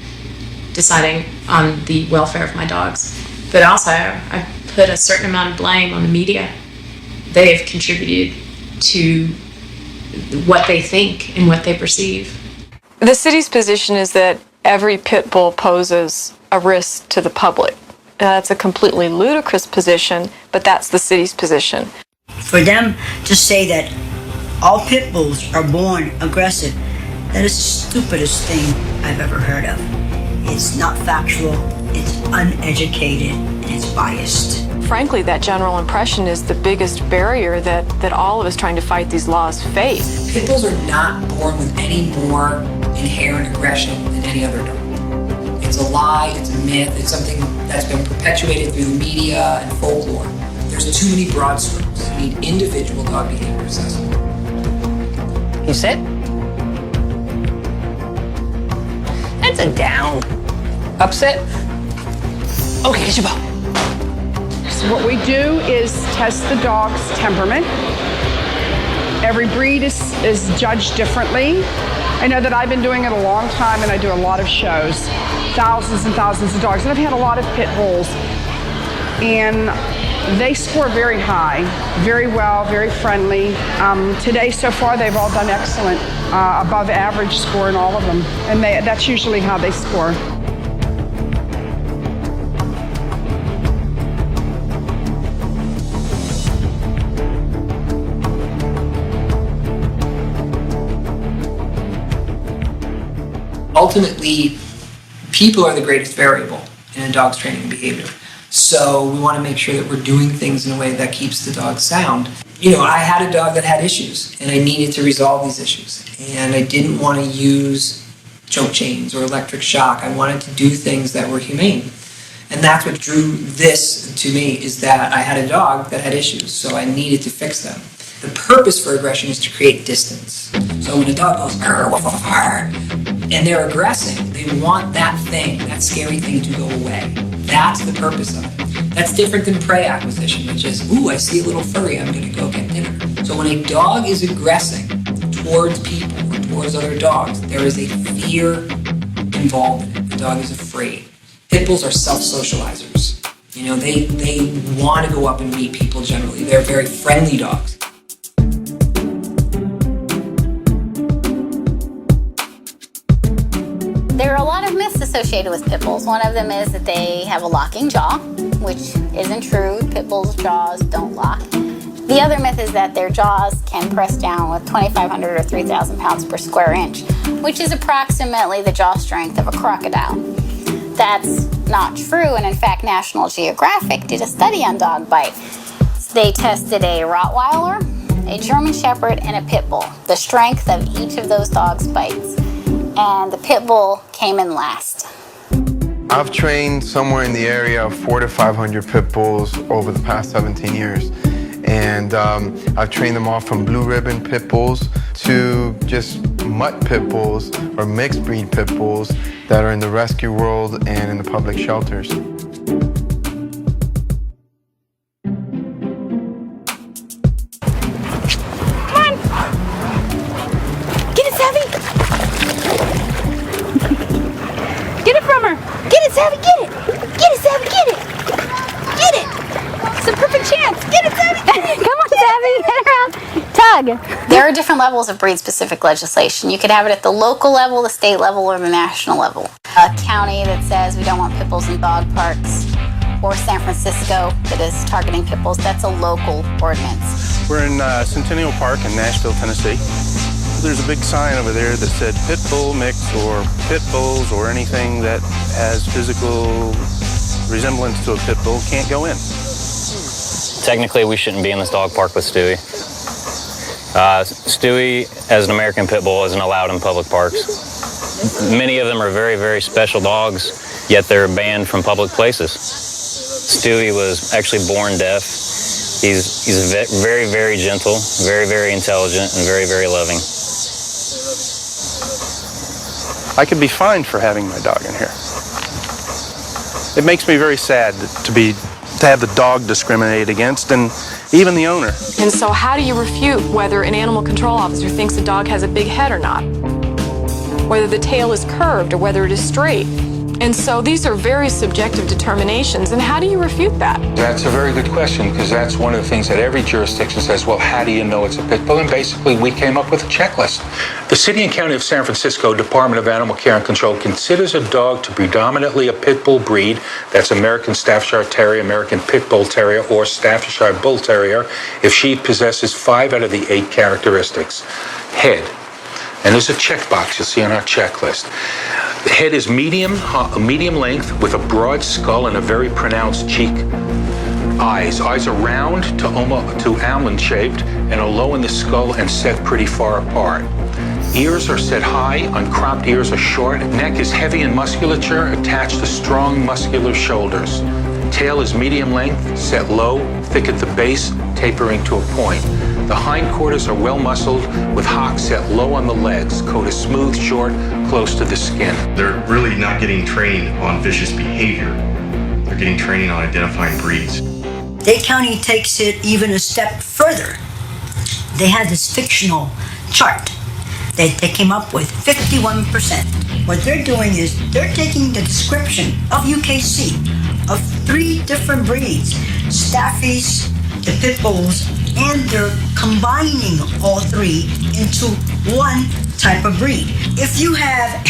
deciding on the welfare of my dogs. But also, I put a certain amount of blame on the media. They have contributed to what they think and what they perceive. The city's position is that every pit bull poses a risk to the public. That's a completely ludicrous position, but that's the city's position. For them to say that all pit bulls are born aggressive, that is the stupidest thing I've ever heard of. It's not factual, it's uneducated, and it's biased. Frankly, that general impression is the biggest barrier that all of us trying to fight these laws face. Pit bulls are not born with any more inherent aggression than any other dog. It's a lie, it's a myth, it's something that's been perpetuated through the media and folklore. There's too many broad strokes. You need individual dog behavior assessment. You sit. That's a down. Upset. Okay, get your ball. So what we do is test the dog's temperament. Every breed is judged differently. I know that I've been doing it a long time, and I do a lot of shows, thousands and thousands of dogs, and I've had a lot of pit bulls, and they score very high, very well, very friendly. Today, so far, they've all done excellent, above average score in all of them, and that's usually how they score. Ultimately, people are the greatest variable in a dog's training behavior. So we want to make sure that we're doing things in a way that keeps the dog sound. You know, I had a dog that had issues, and I needed to resolve these issues. And I didn't want to use choke chains or electric shock. I wanted to do things that were humane. And that's what drew this to me, is that I had a dog that had issues, so I needed to fix them. The purpose for aggression is to create distance. So when a dog goes, and they're aggressing, they want that thing, that scary thing to go away. That's the purpose of it. That's different than prey acquisition, which is, ooh, I see a little furry, I'm gonna go get dinner. So when a dog is aggressing towards people or towards other dogs, there is a fear involved in it. The dog is afraid. Pit bulls are self-socializers. You know, they want to go up and meet people generally. They're very friendly dogs. There are a lot associated with pit bulls. One of them is that they have a locking jaw, which isn't true. Pit bulls' jaws don't lock. The other myth is that their jaws can press down with 2,500 or 3,000 pounds per square inch, which is approximately the jaw strength of a crocodile. That's not true, and in fact, National Geographic did a study on dog bite. They tested a Rottweiler, a German Shepherd, and a Pit Bull, the strength of each of those dogs' bites, and the Pit Bull came in last. I've trained somewhere in the area of 400 to 500 pit bulls over the past 17 years. And I've trained them all from blue ribbon pit bulls to just mutt pit bulls or mixed breed pit bulls that are in the rescue world and in the public shelters. Get it from her! Get it, Savvy, get it! Get it, Savvy, get it! Get it! It's a perfect chance! Get it, Savvy! Come on, Savvy, get around! Tug! There are different levels of breed-specific legislation. You could have it at the local level, the state level, or the national level. A county that says we don't want pit bulls in dog parks, or San Francisco that is targeting pit bulls, that's a local ordinance. We're in Centennial Park in Nashville, Tennessee. There's a big sign over there that said pit bull mix or pit bulls or anything that has physical resemblance to a pit bull can't go in. Technically, we shouldn't be in this dog park with Stewie. Stewie, as an American pit bull, isn't allowed in public parks. Many of them are very, very special dogs, yet they're banned from public places. Stewie was actually born deaf. He's very, very gentle, very, very intelligent, and very, very loving. I could be fined for having my dog in here. It makes me very sad to have the dog discriminated against, and even the owner. And so how do you refute whether an animal control officer thinks a dog has a big head or not? Whether the tail is curved or whether it is straight? And so these are very subjective determinations, and how do you refute that? That's a very good question, because that's one of the things that every jurisdiction says, well, how do you know it's a pit bull? And basically, we came up with a checklist. The City and County of San Francisco Department of Animal Care and Control considers a dog to predominantly a pit bull breed, that's American Staffordshire Terrier, American Pit Bull Terrier, or Staffordshire Bull Terrier, if she possesses 5 out of the 8 characteristics. Head. And there's a checkbox you'll see on our checklist. The head is medium length with a broad skull and a very pronounced cheek. Eyes are round to almond shaped and are low in the skull and set pretty far apart. Ears are set high, uncropped ears are short. Neck is heavy in musculature, attached to strong muscular shoulders. Tail is medium length, set low, thick at the base, tapering to a point. The hindquarters are well muscled, with hocks set low on the legs. Coat is smooth, short, close to the skin. They're really not getting trained on vicious behavior. They're getting training on identifying breeds. Dade County takes it even a step further. They had this fictional chart that they came up with, 51%. What they're doing is they're taking the description of UKC of 3 different breeds, Staffies, the Pit Bulls, and they're combining all 3 into one type of breed. If you have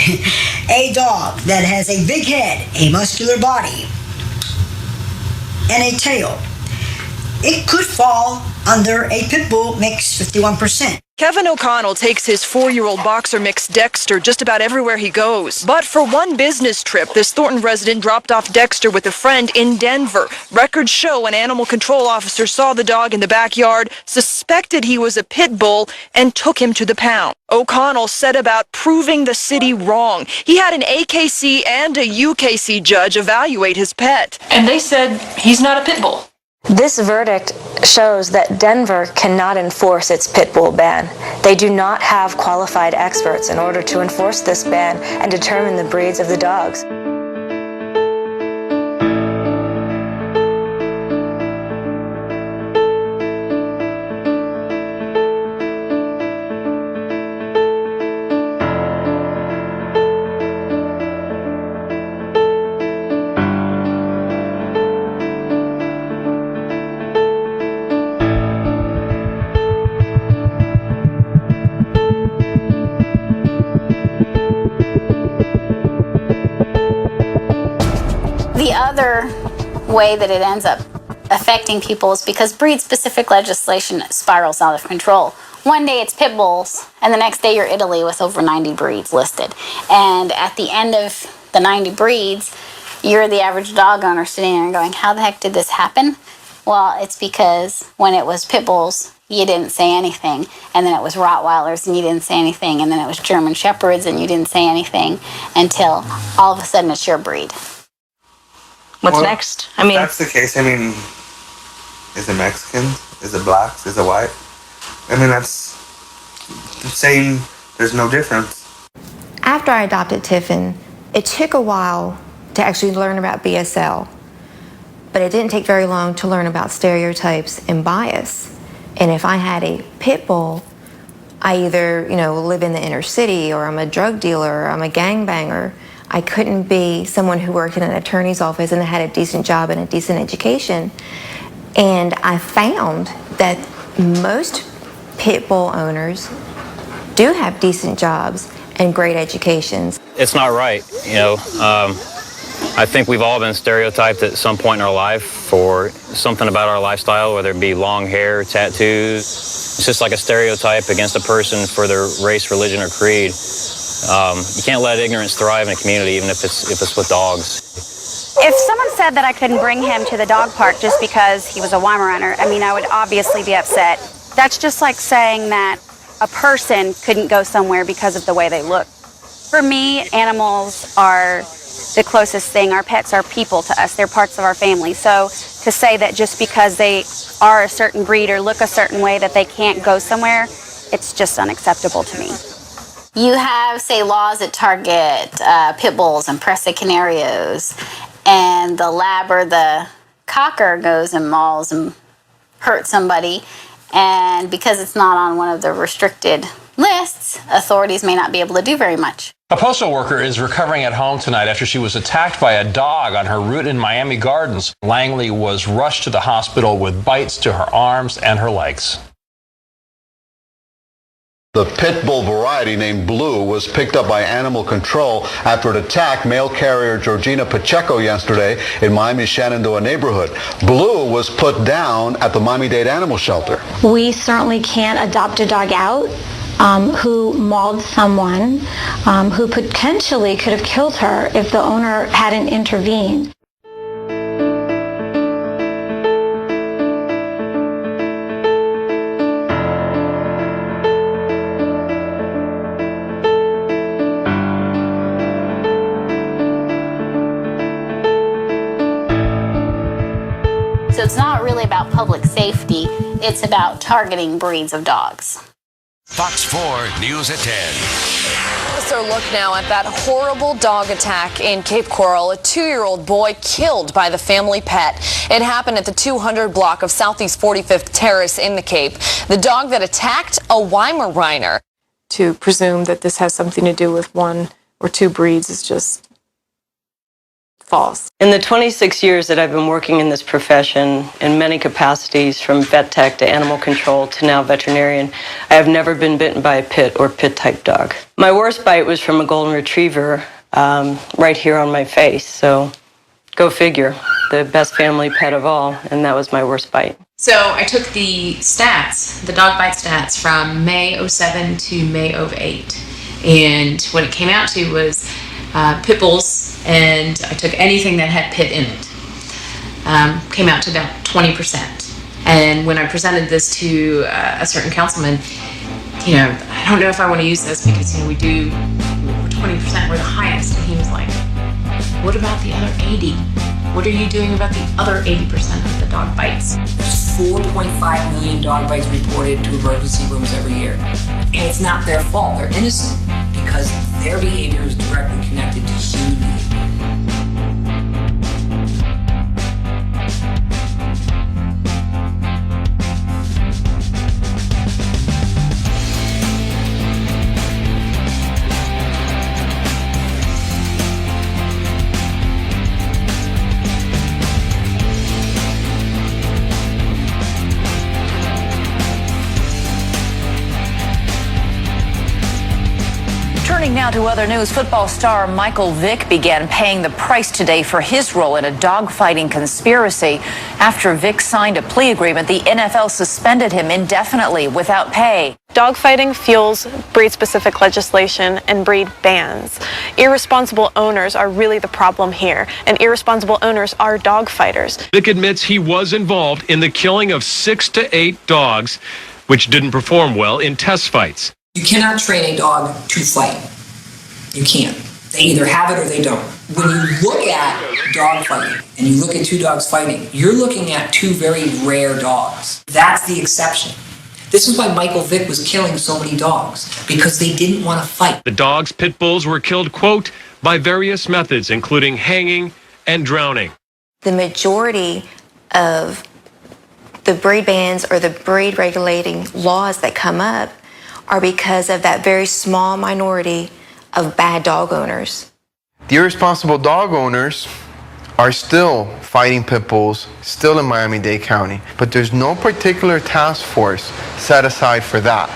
a dog that has a big head, a muscular body, and a tail, it could fall under a Pit Bull mix 51%. Kevin O'Connell takes his 4-year-old boxer mix Dexter just about everywhere he goes. But for one business trip, this Thornton resident dropped off Dexter with a friend in Denver. Records show an animal control officer saw the dog in the backyard, suspected he was a pit bull, and took him to the pound. O'Connell set about proving the city wrong. He had an AKC and a UKC judge evaluate his pet. And they said he's not a pit bull. This verdict shows that Denver cannot enforce its pit bull ban. They do not have qualified experts in order to enforce this ban and determine the breeds of the dogs. other way that it ends up affecting people is because breed-specific legislation spirals out of control. One day it's pit bulls, and the next day you're Italy with over 90 breeds listed. And at the end of the 90 breeds, you're the average dog owner sitting there and going, how the heck did this happen? Well, it's because when it was pit bulls, you didn't say anything. And then it was Rottweilers, and you didn't say anything. And then it was German Shepherds, and you didn't say anything until all of a sudden it's your breed. What's next? If that's the case, I mean, is it Mexicans? Is it blacks? Is it white? I mean, that's the same. There's no difference. After I adopted Tiffin, it took a while to actually learn about BSL, but it didn't take very long to learn about stereotypes and bias. And if I had a pit bull, I either, live in the inner city, or I'm a drug dealer, or I'm a gangbanger. I couldn't be someone who worked in an attorney's office and had a decent job and a decent education. And I found that most pit bull owners do have decent jobs and great educations. It's not right, I think we've all been stereotyped at some point in our life for something about our lifestyle, whether it be long hair, tattoos. It's just like a stereotype against a person for their race, religion, or creed. You can't let ignorance thrive in a community, even if it's with dogs. If someone said that I couldn't bring him to the dog park just because he was a Weimaraner, I would obviously be upset. That's just like saying that a person couldn't go somewhere because of the way they look. For me, animals are the closest thing. Our pets are people to us. They're parts of our family. So to say that just because they are a certain breed or look a certain way that they can't go somewhere, it's just unacceptable to me. You have, say, laws that target pit bulls and Presa Canarios, and the lab or the cocker goes and mauls and hurts somebody, and because it's not on one of the restricted lists, authorities may not be able to do very much. A postal worker is recovering at home tonight after she was attacked by a dog on her route in Miami Gardens. Langley was rushed to the hospital with bites to her arms and her legs. The pit bull variety named Blue was picked up by animal control after it attacked mail carrier Georgina Pacheco yesterday in Miami's Shenandoah neighborhood. Blue was put down at the Miami-Dade Animal Shelter. We certainly can't adopt a dog out who mauled someone who potentially could have killed her if the owner hadn't intervened. So it's not really about public safety, it's about targeting breeds of dogs. Fox 4 News at 10. So look now at that horrible dog attack in Cape Coral. A 2-year-old boy killed by the family pet. It happened at the 200 block of Southeast 45th Terrace in the Cape. The dog that attacked, a Weimaraner. To presume that this has something to do with one or two breeds is just false. In the 26 years that I've been working in this profession in many capacities, from vet tech to animal control to now veterinarian, I have never been bitten by a pit or pit type dog. My worst bite was from a golden retriever right here on my face. So go figure, the best family pet of all, and that was my worst bite. So I took the stats, the dog bite stats from May 07 to May 08. And what it came out to was pit bulls, and I took anything that had pit in it. Came out to about 20%. And when I presented this to a certain councilman, I don't know if I want to use this because, we're 20%, we're the highest. And he was like, what about the other 80? What are you doing about the other 80% of the dog bites? 4.5 million dog bites reported to emergency rooms every year. And it's not their fault. They're innocent because their behavior is directly connected to human behavior. Turning now to other news, football star Michael Vick began paying the price today for his role in a dogfighting conspiracy. After Vick signed a plea agreement, the NFL suspended him indefinitely without pay. Dogfighting fuels breed-specific legislation and breed bans. Irresponsible owners are really the problem here, and irresponsible owners are dogfighters. Vick admits he was involved in the killing of 6 to 8 dogs, which didn't perform well in test fights. You cannot train a dog to fight. You can't. They either have it or they don't. When you look at dog fighting and you look at two dogs fighting, you're looking at two very rare dogs. That's the exception. This is why Michael Vick was killing so many dogs, because they didn't want to fight. The dogs, pit bulls, were killed, quote, by various methods, including hanging and drowning. The majority of the breed bans or the breed regulating laws that come up are because of that very small minority of bad dog owners. The irresponsible dog owners are still fighting pit bulls, still in Miami-Dade County, but there's no particular task force set aside for that.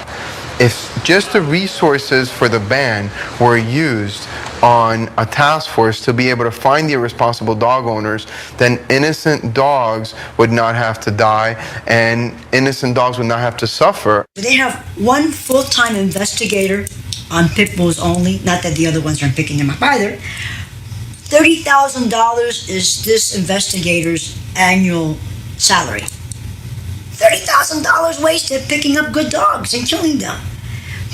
If just the resources for the ban were used on a task force to be able to find the irresponsible dog owners, then innocent dogs would not have to die and innocent dogs would not have to suffer. They have one full-time investigator on pit bulls only, not that the other ones aren't picking them up either. $30,000 is this investigator's annual salary. $30,000 wasted picking up good dogs and killing them.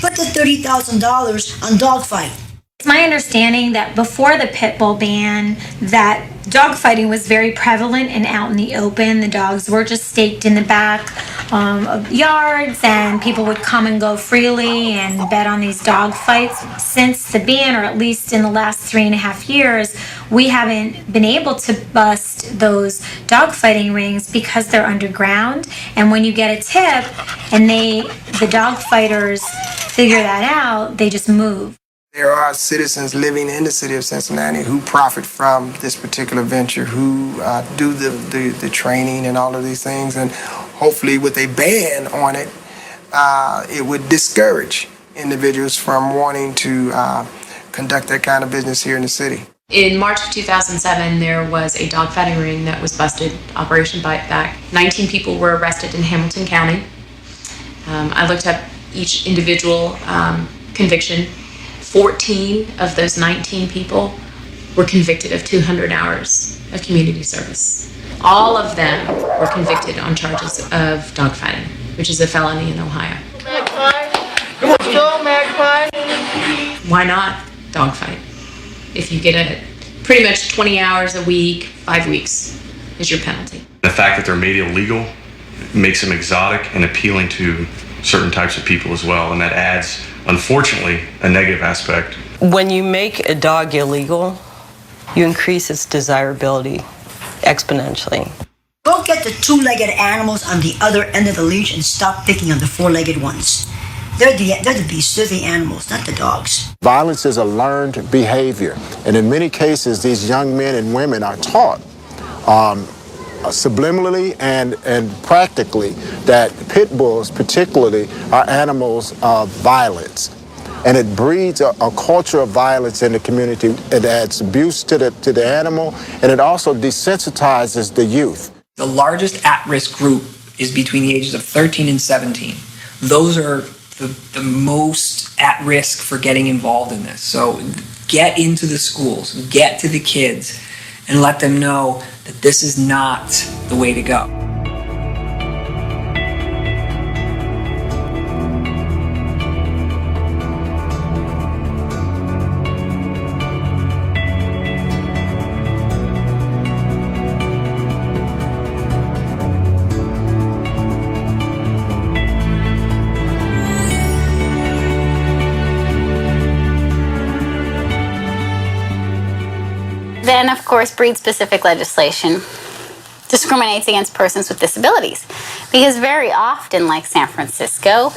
Put the $30,000 on dogfight. It's my understanding that before the pit bull ban, that dogfighting was very prevalent and out in the open. The dogs were just staked in the back of yards, and people would come and go freely and bet on these dog fights. Since the ban, or at least in the last 3.5 years, we haven't been able to bust those dogfighting rings because they're underground. And when you get a tip and the dog fighters figure that out, they just move. There are citizens living in the city of Cincinnati who profit from this particular venture, who do the training and all of these things, and hopefully with a ban on it, it would discourage individuals from wanting to conduct that kind of business here in the city. In March of 2007, there was a dogfighting ring that was busted, Operation Bite Back. 19 people were arrested in Hamilton County. I looked up each individual conviction. 14 of those 19 people were convicted of 200 hours of community service. All of them were convicted on charges of dogfighting, which is a felony in Ohio. Come on, go, Magpie! Why not dogfight? If you get pretty much 20 hours a week, 5 weeks is your penalty. The fact that they're made illegal makes them exotic and appealing to certain types of people as well, and that adds, unfortunately, a negative aspect. When you make a dog illegal, you increase its desirability exponentially. Go get the two-legged animals on the other end of the leash and stop picking on the four-legged ones. They're the beasts, they're the animals, not the dogs. Violence is a learned behavior, and in many cases, these young men and women are taught subliminally and practically that pit bulls particularly are animals of violence, and it breeds a culture of violence in the community. It adds abuse to the animal, and it also desensitizes the youth. The largest at-risk group is between the ages of 13 and 17. Those are the most at risk for getting involved in this. So get into the schools, get to the kids, and let them know that this is not the way to go. Then, of course, breed-specific legislation discriminates against persons with disabilities, because very often, like San Francisco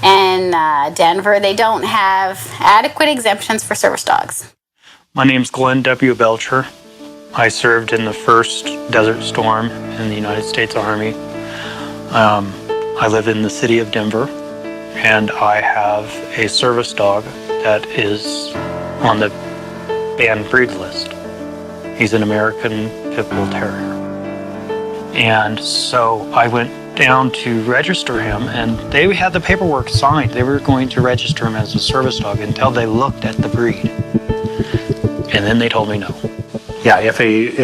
and Denver, they don't have adequate exemptions for service dogs. My name's Glenn W. Belcher. I served in the first Desert Storm in the United States Army. I live in the city of Denver, and I have a service dog that is on the banned breed list. He's an American Pit Bull Terrier. And so I went down to register him, and they had the paperwork signed. They were going to register him as a service dog until they looked at the breed. And then they told me no. Yeah, if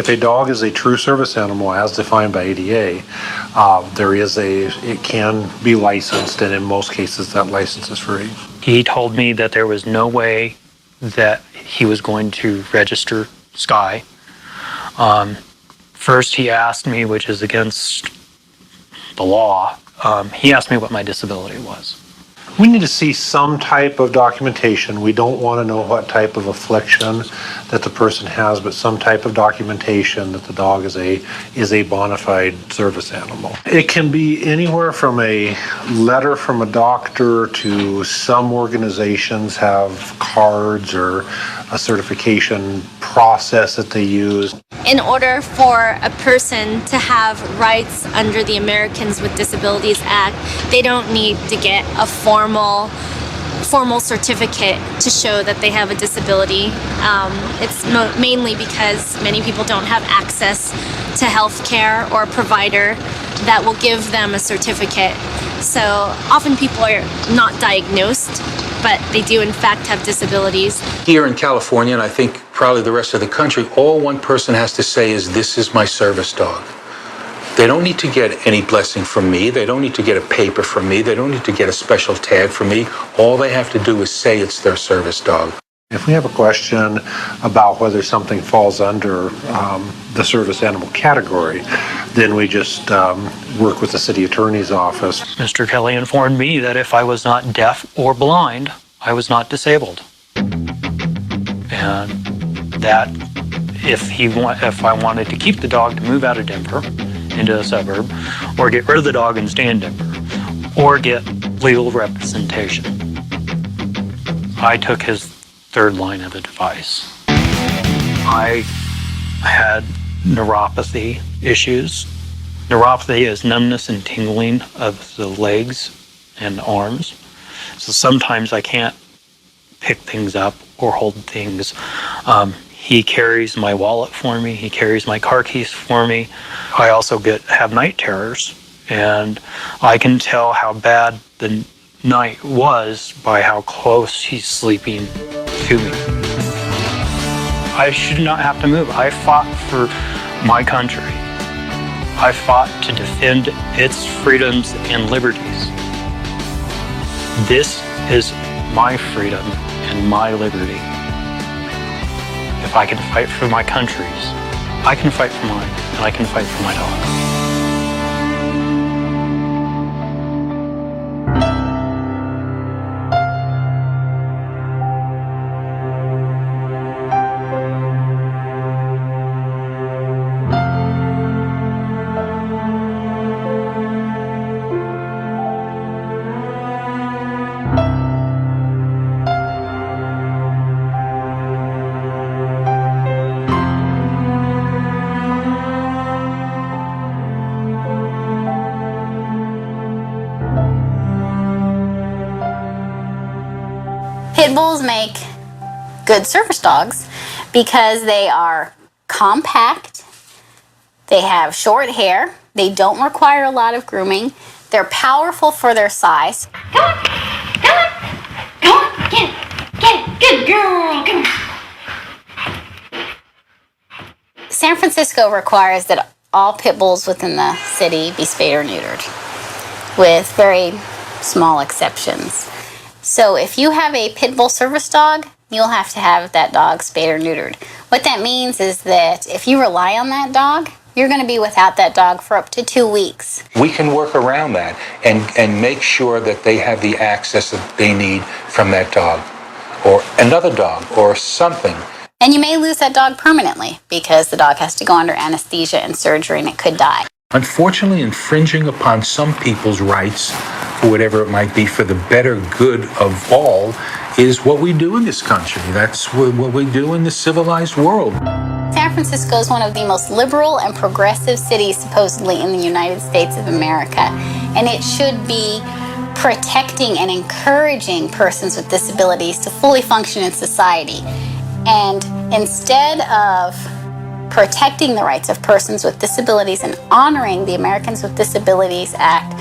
a dog is a true service animal as defined by ADA, it can be licensed, and in most cases that license is free. He told me that there was no way that he was going to register Sky. First he asked me, which is against the law, he asked me what my disability was. We need to see some type of documentation. We don't want to know what type of affliction that the person has, but some type of documentation that the dog is a bona fide service animal. It can be anywhere from a letter from a doctor to some organizations have cards or a certification process that they use. In order for a person to have rights under the Americans with Disabilities Act, they don't need to get a formal certificate to show that they have a disability. It's mainly because many people don't have access to health care or a provider that will give them a certificate. So often people are not diagnosed, but they do in fact have disabilities. Here in California, and I think probably the rest of the country, all one person has to say is, "This is my service dog." They don't need to get any blessing from me. They don't need to get a paper from me. They don't need to get a special tag from me. All they have to do is say it's their service dog. If we have a question about whether something falls under the service animal category, then we just work with the city attorney's office. Mr. Kelly informed me that if I was not deaf or blind, I was not disabled. And that if I wanted to keep the dog to move out of Denver into a suburb, or get rid of the dog and stay in Denver, or get legal representation, I took his third line of advice. I had neuropathy issues. Neuropathy is numbness and tingling of the legs and arms. So sometimes I can't pick things up or hold things. He carries my wallet for me. He carries my car keys for me. I also have night terrors, and I can tell how bad the night was by how close he's sleeping to me. I should not have to move. I fought for my country. I fought to defend its freedoms and liberties. This is my freedom and my liberty. If I can fight for my country's, I can fight for mine, and I can fight for my dog. Pit bulls make good service dogs because they are compact, they have short hair, they don't require a lot of grooming, they're powerful for their size. Come on, get it, good girl, come on. San Francisco requires that all pit bulls within the city be spayed or neutered, with very small exceptions. So if you have a pit bull service dog, you'll have to have that dog spayed or neutered. What that means is that if you rely on that dog, you're going to be without that dog for up to 2 weeks. We can work around that and make sure that they have the access that they need from that dog, or another dog, or something. And you may lose that dog permanently because the dog has to go under anesthesia and surgery and it could die. Unfortunately, infringing upon some people's rights, for whatever it might be, for the better good of all, is what we do in this country. That's what we do in the civilized world. San Francisco is one of the most liberal and progressive cities supposedly in the United States of America, and it should be protecting and encouraging persons with disabilities to fully function in society. And instead of protecting the rights of persons with disabilities and honoring the Americans with Disabilities Act,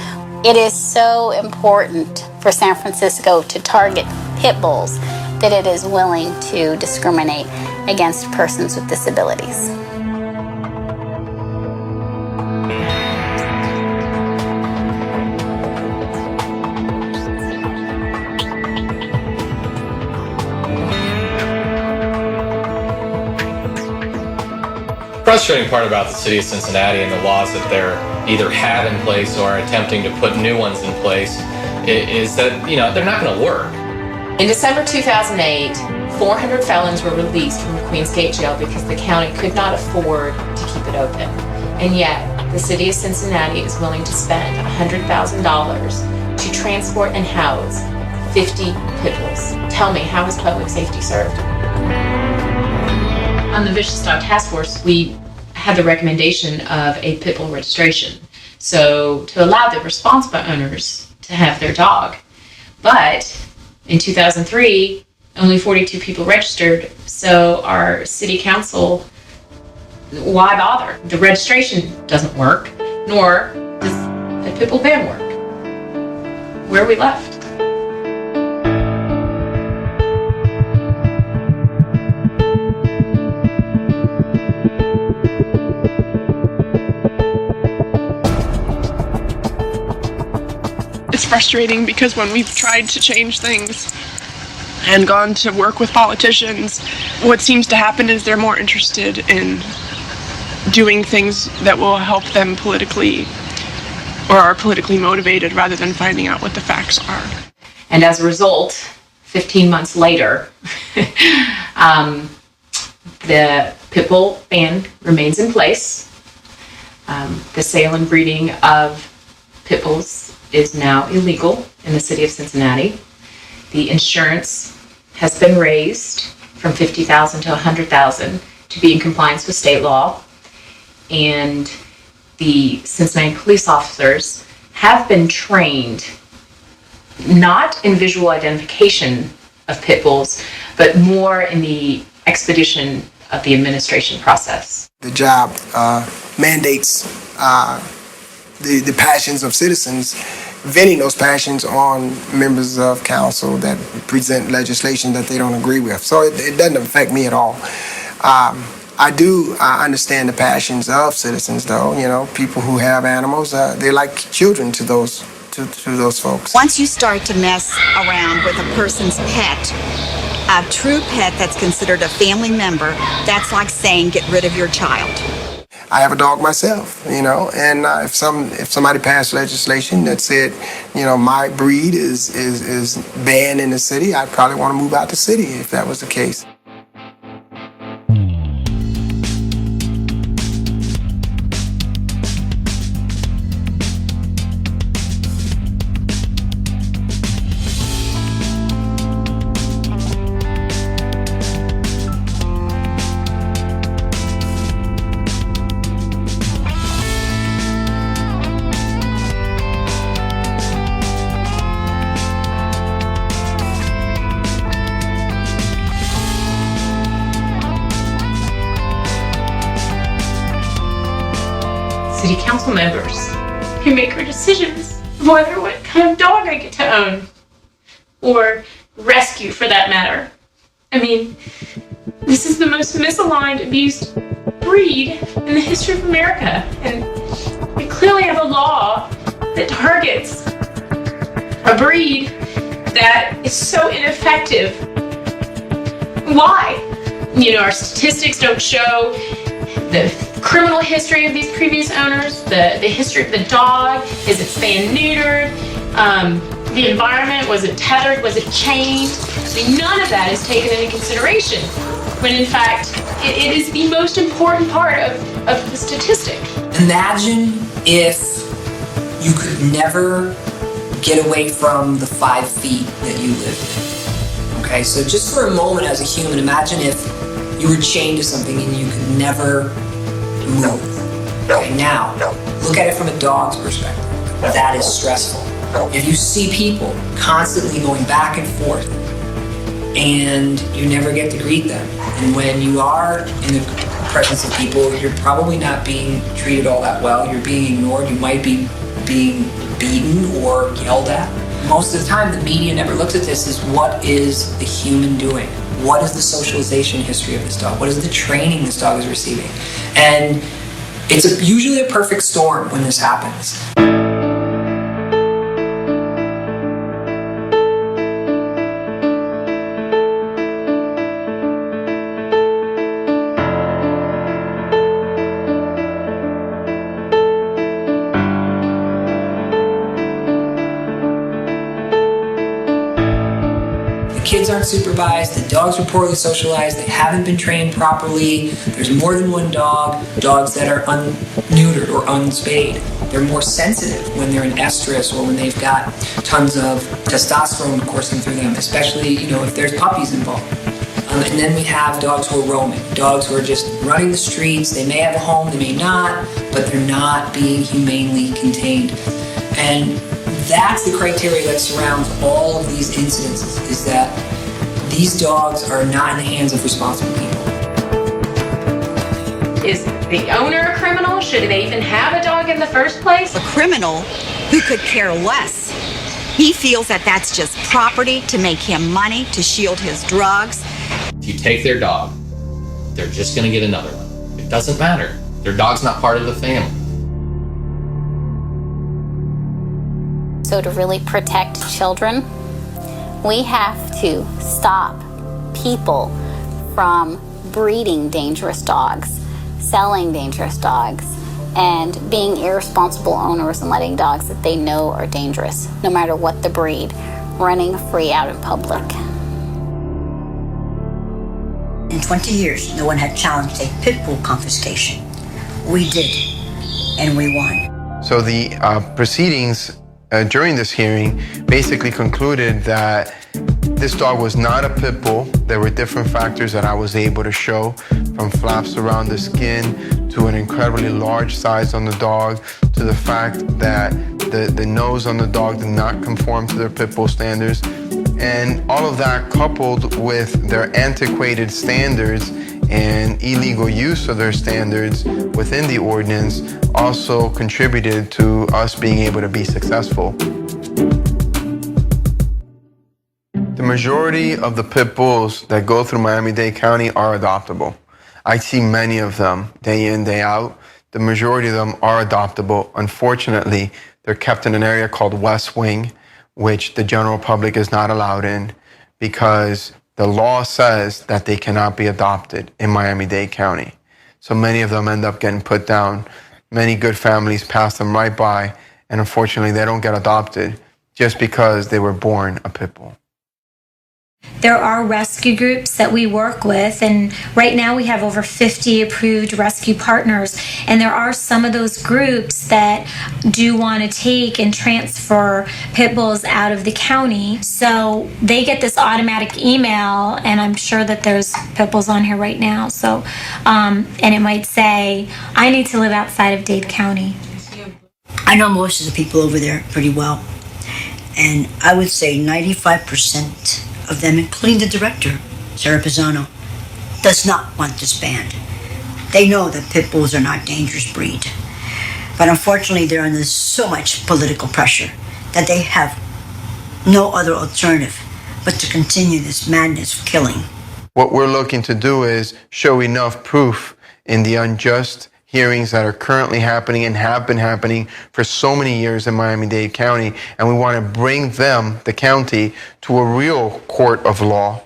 it is so important for San Francisco to target pit bulls that it is willing to discriminate against persons with disabilities. Frustrating part about the city of Cincinnati and the laws that they're either have in place or are attempting to put new ones in place is that, they're not going to work. In December 2008, 400 felons were released from the Queensgate Jail because the county could not afford to keep it open. And yet, the city of Cincinnati is willing to spend $100,000 to transport and house 50 pit bulls. Tell me, how is public safety served? On the Vicious Dog Task Force, we had the recommendation of a pit bull registration. So to allow the responsible owners to have their dog. But in 2003, only 42 people registered. So our city council, why bother? The registration doesn't work, nor does a pit bull ban work. Where are we left? It's frustrating because when we've tried to change things and gone to work with politicians, what seems to happen is they're more interested in doing things that will help them politically or are politically motivated rather than finding out what the facts are. And as a result, 15 months later, the pit bull ban remains in place. The sale and breeding of pit bulls is now illegal in the city of Cincinnati. The insurance has been raised from $50,000 to $100,000 to be in compliance with state law. And the Cincinnati police officers have been trained not in visual identification of pit bulls, but more in the expedition of the administration process. The job mandates the passions of citizens, venting those passions on members of council that present legislation that they don't agree with. So it doesn't affect me at all. I do understand the passions of citizens, though. People who have animals, they're like children to those folks. Once you start to mess around with a person's pet, a true pet that's considered a family member, that's like saying get rid of your child. I have a dog myself, and if somebody passed legislation that said, my breed is banned in the city, I'd probably want to move out the city if that was the case. City council members who make our decisions of whether what kind of dog I get to own or rescue, for that matter. I mean, this is the most misaligned, abused breed in the history of America, and we clearly have a law that targets a breed that is so ineffective. Why? Our statistics don't show the criminal history of these previous owners, the history of the dog. Is it spay and neutered? The environment, was it tethered? Was it chained? None of that is taken into consideration, when in fact, it is the most important part of the statistic. Imagine if you could never get away from the 5 feet that you lived in. Okay, so just for a moment as a human, imagine if you were chained to something and you could never move. Okay, now, look at it from a dog's perspective. That is stressful. If you see people constantly going back and forth and you never get to greet them, and when you are in the presence of people, you're probably not being treated all that well, you're being ignored, you might be being beaten or yelled at. Most of the time, the media never looks at this as what is the human doing? What is the socialization history of this dog? What is the training this dog is receiving? And it's usually a perfect storm when this happens. Kids aren't supervised, the dogs are poorly socialized, they haven't been trained properly, there's more than one dog, dogs that are neutered or unspayed. They're more sensitive when they're in estrus or when they've got tons of testosterone coursing through them, especially, if there's puppies involved. And then we have dogs who are roaming, dogs who are just running the streets, they may have a home, they may not, but they're not being humanely contained. And that's the criteria that surrounds all of these incidences, is that these dogs are not in the hands of responsible people. Is the owner a criminal? Should they even have a dog in the first place? A criminal who could care less. He feels that that's just property to make him money, to shield his drugs. If you take their dog, they're just going to get another one. It doesn't matter. Their dog's not part of the family. So to really protect children, we have to stop people from breeding dangerous dogs, selling dangerous dogs, and being irresponsible owners and letting dogs that they know are dangerous, no matter what the breed, running free out in public. In 20 years, no one had challenged a pit bull confiscation. We did, and we won. So the proceedings during this hearing basically concluded that this dog was not a pit bull. There were different factors that I was able to show, from flaps around the skin to an incredibly large size on the dog, to the fact that the nose on the dog did not conform to their pit bull standards. And all of that, coupled with their antiquated standards and illegal use of their standards within the ordinance, also contributed to us being able to be successful. The majority of the pit bulls that go through Miami-Dade County are adoptable. I see many of them day in, day out. The majority of them are adoptable. Unfortunately, they're kept in an area called West Wing, which the general public is not allowed in because the law says that they cannot be adopted in Miami-Dade County. So many of them end up getting put down. Many good families pass them right by, and unfortunately they don't get adopted just because they were born a pit bull. There are rescue groups that we work with, and right now we have over 50 approved rescue partners, and there are some of those groups that do want to take and transfer pit bulls out of the county. So they get this automatic email, and I'm sure that there's pit bulls on here right now, so and it might say, I need to live outside of Dade County. I know most of the people over there pretty well, and I would say 95% of them, including the director, Sarah Pisano, does not want this banned. They know that pit bulls are not a dangerous breed. But unfortunately, they're under so much political pressure that they have no other alternative but to continue this madness of killing. What we're looking to do is show enough proof in the unjust hearings that are currently happening and have been happening for so many years in Miami-Dade County, and we want to bring them, the county, to a real court of law.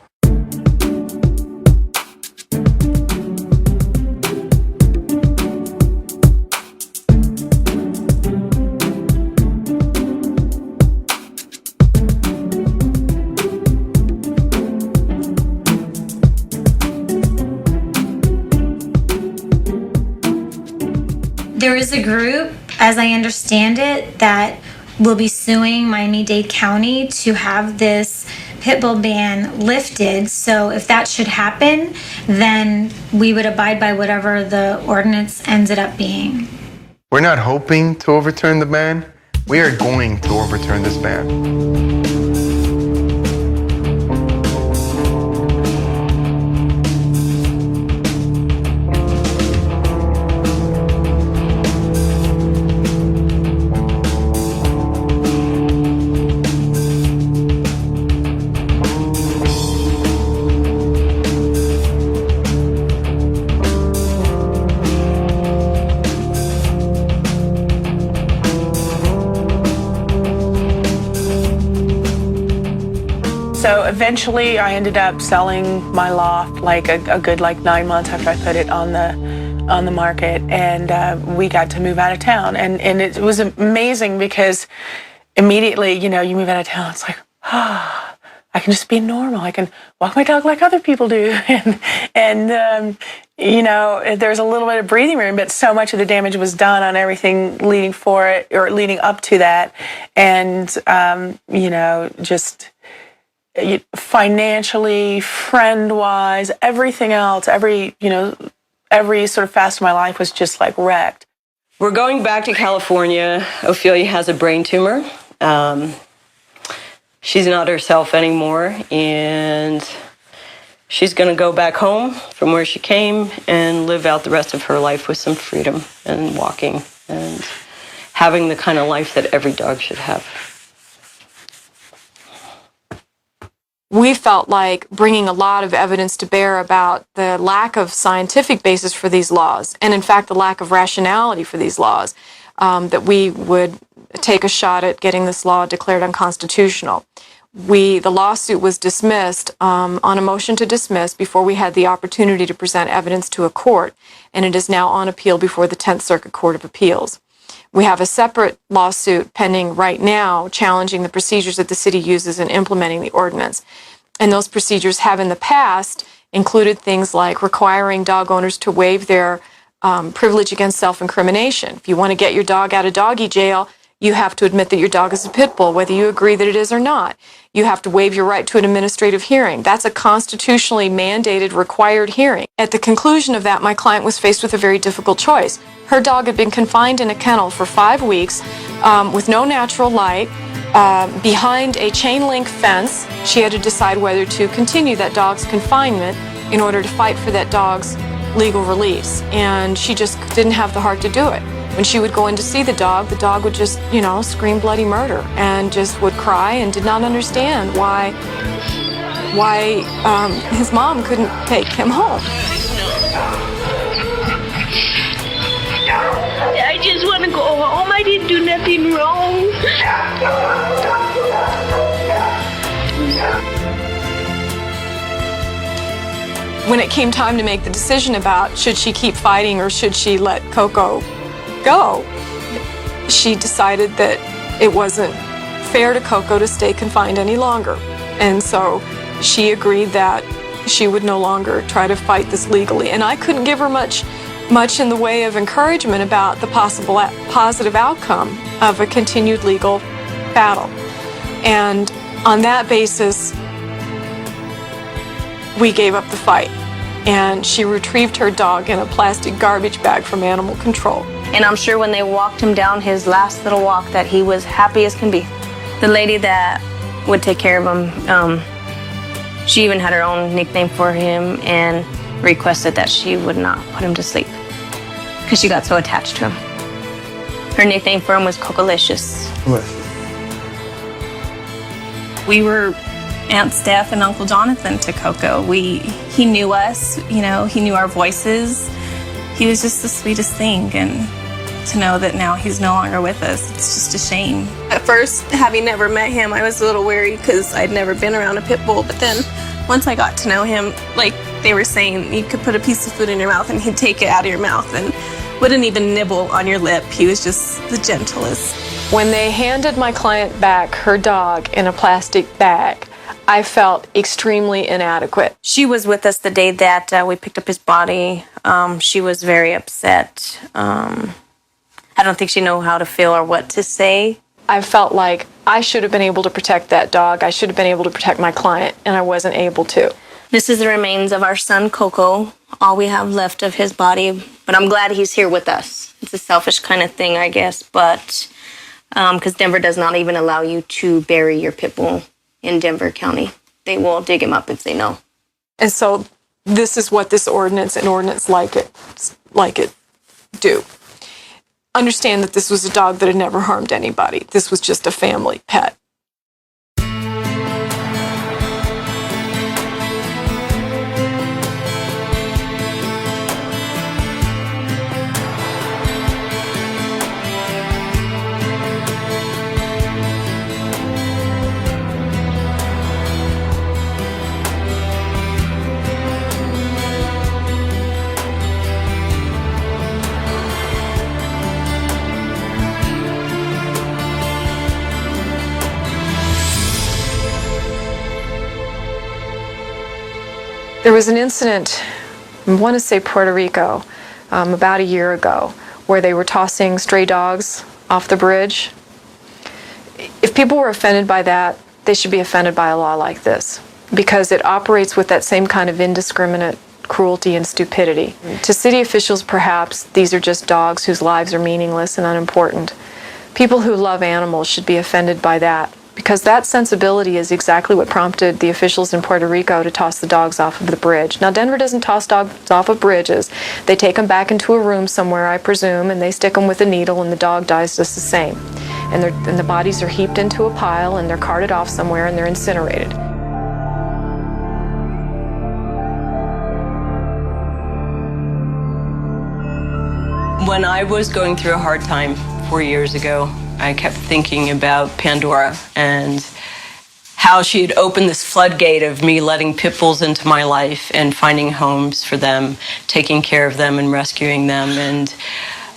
There is a group, as I understand it, that will be suing Miami-Dade County to have this pit bull ban lifted. So if that should happen, then we would abide by whatever the ordinance ended up being. We're not hoping to overturn the ban, we are going to overturn this ban. So eventually I ended up selling my loft like a good 9 months after I put it on the market, and we got to move out of town, and it was amazing because immediately, you move out of town, it's like, I can just be normal. I can walk my dog like other people do, and there's a little bit of breathing room, but so much of the damage was done on everything leading up to that, and just financially, friend-wise, everything else, every sort of facet of my life was just like wrecked. We're going back to California. Ophelia has a brain tumor. She's not herself anymore, and she's going to go back home from where she came and live out the rest of her life with some freedom and walking and having the kind of life that every dog should have. We felt like bringing a lot of evidence to bear about the lack of scientific basis for these laws, and in fact the lack of rationality for these laws, that we would take a shot at getting this law declared unconstitutional. The lawsuit was dismissed on a motion to dismiss before we had the opportunity to present evidence to a court, and it is now on appeal before the 10th Circuit Court of Appeals. We have a separate lawsuit pending right now challenging the procedures that the city uses in implementing the ordinance. And those procedures have in the past included things like requiring dog owners to waive their privilege against self-incrimination. If you want to get your dog out of doggy jail, you have to admit that your dog is a pit bull, whether you agree that it is or not. You have to waive your right to an administrative hearing. That's a constitutionally mandated, required hearing. At the conclusion of that, my client was faced with a very difficult choice. Her dog had been confined in a kennel for 5 weeks with no natural light, behind a chain link fence. She had to decide whether to continue that dog's confinement in order to fight for that dog's legal release. And she just didn't have the heart to do it. When she would go in to see the dog would just, scream bloody murder and just would cry and did not understand why his mom couldn't take him home. I just want to go home. I didn't do nothing wrong. When it came time to make the decision about should she keep fighting or should she let Coco go, she decided that it wasn't fair to Coco to stay confined any longer. And so she agreed that she would no longer try to fight this legally. And I couldn't give her much in the way of encouragement about the possible positive outcome of a continued legal battle. And on that basis, we gave up the fight. And she retrieved her dog in a plastic garbage bag from animal control. And I'm sure when they walked him down his last little walk that he was happy as can be. The lady that would take care of him, she even had her own nickname for him and requested that she would not put him to sleep because she got so attached to him. Her nickname for him was Cocolicious. What? We were Aunt Steph and Uncle Jonathan to Coco. He knew us, he knew our voices. He was just the sweetest thing, and to know that now he's no longer with us, it's just a shame. At first, having never met him, I was a little worried because I'd never been around a pit bull. But then once I got to know him, like they were saying, you could put a piece of food in your mouth and he'd take it out of your mouth and wouldn't even nibble on your lip. He was just the gentlest. When they handed my client back her dog in a plastic bag, I felt extremely inadequate. She was with us the day that we picked up his body. She was very upset. I don't think she knew how to feel or what to say. I felt like I should have been able to protect that dog. I should have been able to protect my client, and I wasn't able to. This is the remains of our son, Coco, all we have left of his body. But I'm glad he's here with us. It's a selfish kind of thing, I guess, but because Denver does not even allow you to bury your pit bull in Denver County. They will dig him up if they know. And so this is what this ordinance and ordinance like it do. Understand that this was a dog that had never harmed anybody. This was just a family pet. There was an incident, I want to say Puerto Rico, about a year ago, where they were tossing stray dogs off the bridge. If people were offended by that, they should be offended by a law like this, because it operates with that same kind of indiscriminate cruelty and stupidity. To city officials, perhaps, these are just dogs whose lives are meaningless and unimportant. People who love animals should be offended by that, because that sensibility is exactly what prompted the officials in Puerto Rico to toss the dogs off of the bridge. Now, Denver doesn't toss dogs off of bridges. They take them back into a room somewhere, I presume, and they stick them with a needle, and the dog dies just the same. And the bodies are heaped into a pile, and they're carted off somewhere, and they're incinerated. When I was going through a hard time 4 years ago, I kept thinking about Pandora and how she had opened this floodgate of me letting pit bulls into my life and finding homes for them, taking care of them and rescuing them. And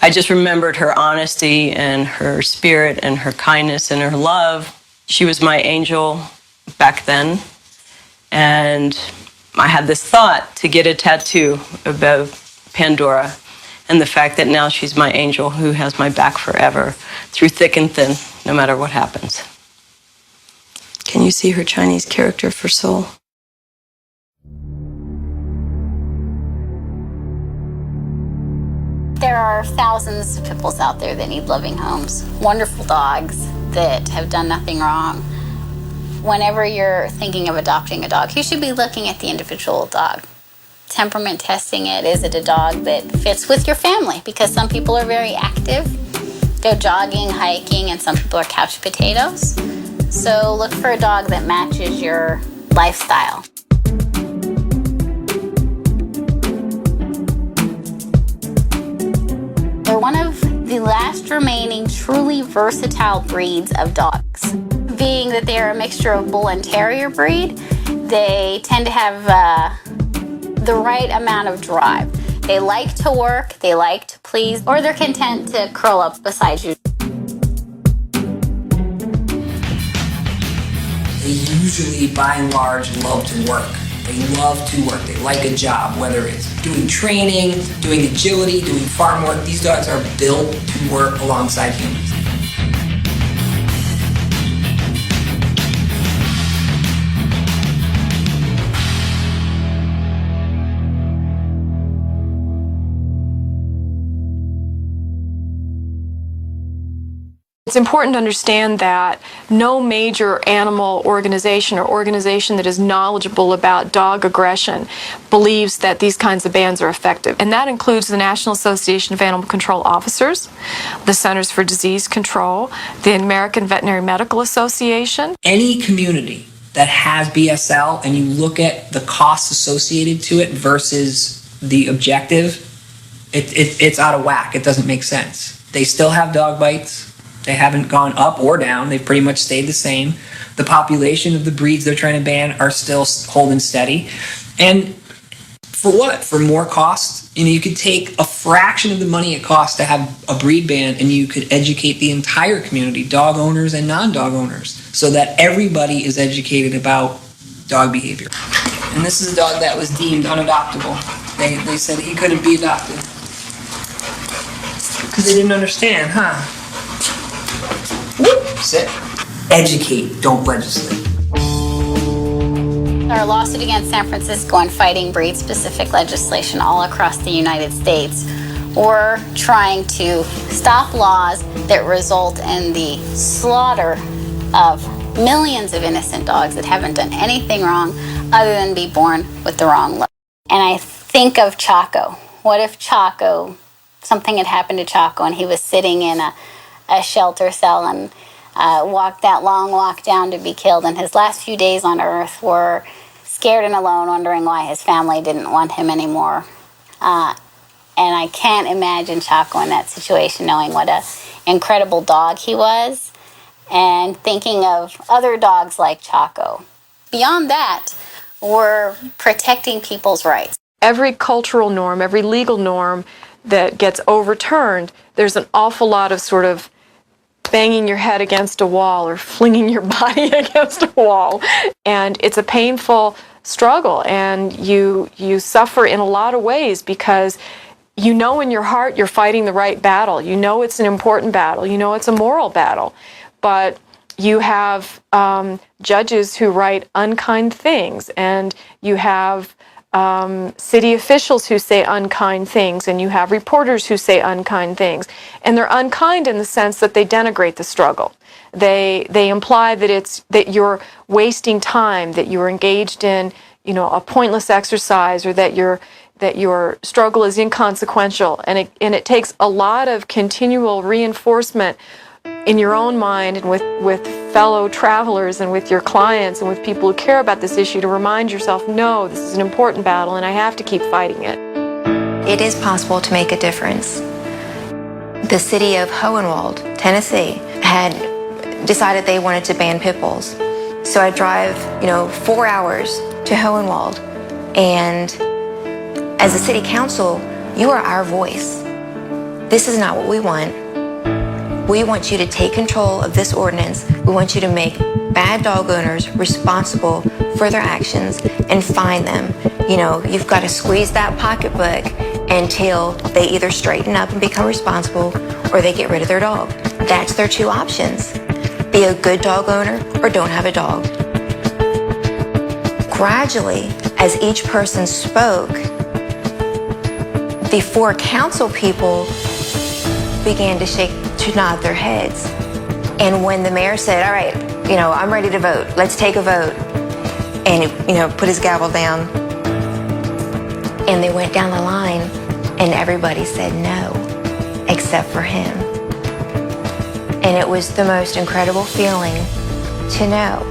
I just remembered her honesty and her spirit and her kindness and her love. She was my angel back then. And I had this thought to get a tattoo about Pandora. And the fact that now she's my angel who has my back forever, through thick and thin, no matter what happens. Can you see her Chinese character for soul? There are thousands of pit bulls out there that need loving homes. Wonderful dogs that have done nothing wrong. Whenever you're thinking of adopting a dog, you should be looking at the individual dog. Temperament testing it. Is it a dog that fits with your family? Because some people are very active, go jogging, hiking, and some people are couch potatoes. So look for a dog that matches your lifestyle. They're one of the last remaining truly versatile breeds of dogs. Being that they are a mixture of bull and terrier breed, they tend to have the right amount of drive. They like to work, they like to please, or they're content to curl up beside you. They usually, by and large, love to work. They love to work. They like a job, whether it's doing training, doing agility, doing farm work. These dogs are built to work alongside humans. It's important to understand that no major animal organization or organization that is knowledgeable about dog aggression believes that these kinds of bans are effective. And that includes the National Association of Animal Control Officers, the Centers for Disease Control, the American Veterinary Medical Association. Any community that has BSL and you look at the costs associated to it versus the objective, it's out of whack. It doesn't make sense. They still have dog bites. They haven't gone up or down. They've pretty much stayed the same. The population of the breeds they're trying to ban are still holding steady. And for what? For more costs? You could take a fraction of the money it costs to have a breed ban and you could educate the entire community, dog owners and non-dog owners, so that everybody is educated about dog behavior. And this is a dog that was deemed unadoptable. They said he couldn't be adopted. Because they didn't understand, huh? Sit. Educate, don't legislate. Our lawsuit against San Francisco on fighting breed-specific legislation all across the United States we're trying to stop laws that result in the slaughter of millions of innocent dogs that haven't done anything wrong other than be born with the wrong look. And I think of Chaco. What if Chaco, something had happened to Chaco and he was sitting in a shelter cell and walked that long walk down to be killed, and his last few days on earth were scared and alone, wondering why his family didn't want him anymore. And I can't imagine Chaco in that situation, knowing what an incredible dog he was, and thinking of other dogs like Chaco. Beyond that, we're protecting people's rights. Every cultural norm, every legal norm that gets overturned, there's an awful lot of sort of banging your head against a wall or flinging your body against a wall. And it's a painful struggle, and you suffer in a lot of ways because you know in your heart you're fighting the right battle. You know it's an important battle. You know it's a moral battle. But you have judges who write unkind things, and you have city officials who say unkind things, and you have reporters who say unkind things. And they're unkind in the sense that they denigrate the struggle. They imply that you're wasting time, that you're engaged in, a pointless exercise, or that your struggle is inconsequential. And it takes a lot of continual reinforcement in your own mind and with fellow travelers and with your clients and with people who care about this issue to remind yourself, no, this is an important battle and I have to keep fighting it. It is possible to make a difference. The city of Hohenwald, Tennessee, had decided they wanted to ban pit bulls. So I drive, 4 hours to Hohenwald, and as a city council, you are our voice. This is not what we want. We want you to take control of this ordinance. We want you to make bad dog owners responsible for their actions and fine them. You've got to squeeze that pocketbook until they either straighten up and become responsible or they get rid of their dog. That's their two options. Be a good dog owner or don't have a dog. Gradually, as each person spoke, the four council people began to nod their heads. And when the mayor said, all right, I'm ready to vote, let's take a vote, and he, put his gavel down, and they went down the line, and everybody said no, except for him. And it was the most incredible feeling to know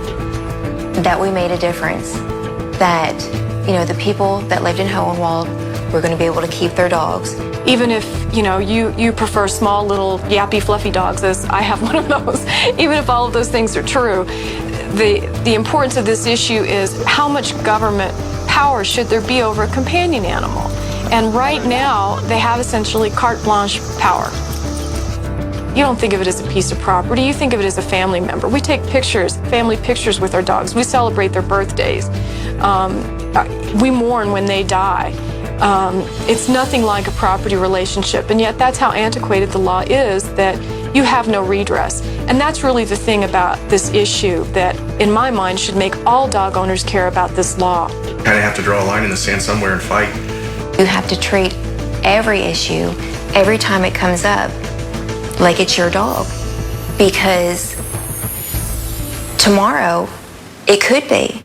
that we made a difference, that, the people that lived in Hohenwald were going to be able to keep their dogs. Even if, you prefer small, little, yappy, fluffy dogs, as I have one of those, even if all of those things are true, the importance of this issue is how much government power should there be over a companion animal? And right now, they have essentially carte blanche power. You don't think of it as a piece of property, you think of it as a family member. We take pictures, family pictures with our dogs. We celebrate their birthdays. We mourn when they die. It's nothing like a property relationship, and yet that's how antiquated the law is, that you have no redress. And that's really the thing about this issue that, in my mind, should make all dog owners care about this law. Kind of have to draw a line in the sand somewhere and fight. You have to treat every issue, every time it comes up, like it's your dog. Because tomorrow, it could be.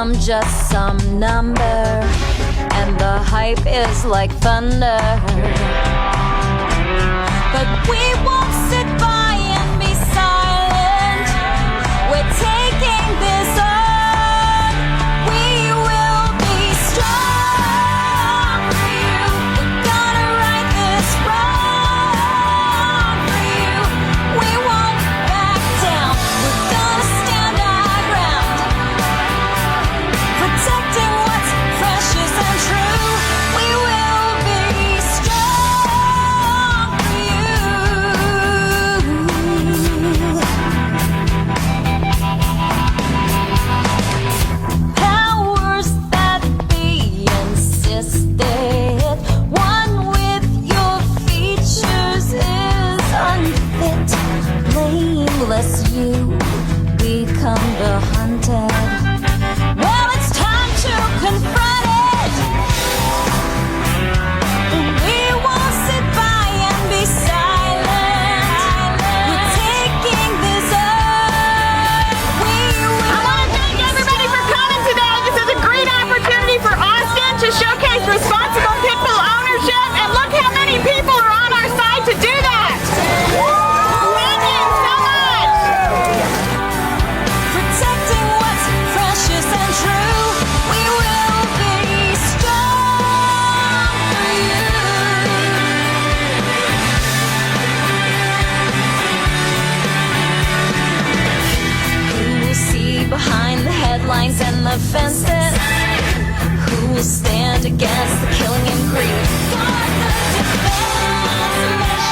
I'm just some number, and the hype is like thunder. But we won't sit by and be silent. We're taking this on. We will be strong for you. We're gonna right this wrong for you. We won't back down. We're gonna stand our ground, protecting what's precious and true. We will be strong for you. Powers that be insisted one with your features is unfit. Blameless you become the hunted. Well, it's time to confront it. We won't sit by and be silent. We're taking this on. I want to thank everybody for coming today. This is a great opportunity for Austin to showcase responsible pit bull ownership, and look how many people are on our side to do that. Thank you so much. Protecting what's precious and true. We will be strong for you. Who will see behind the headlines and the fences? Who will stand against the killing and greed? Guard the defense.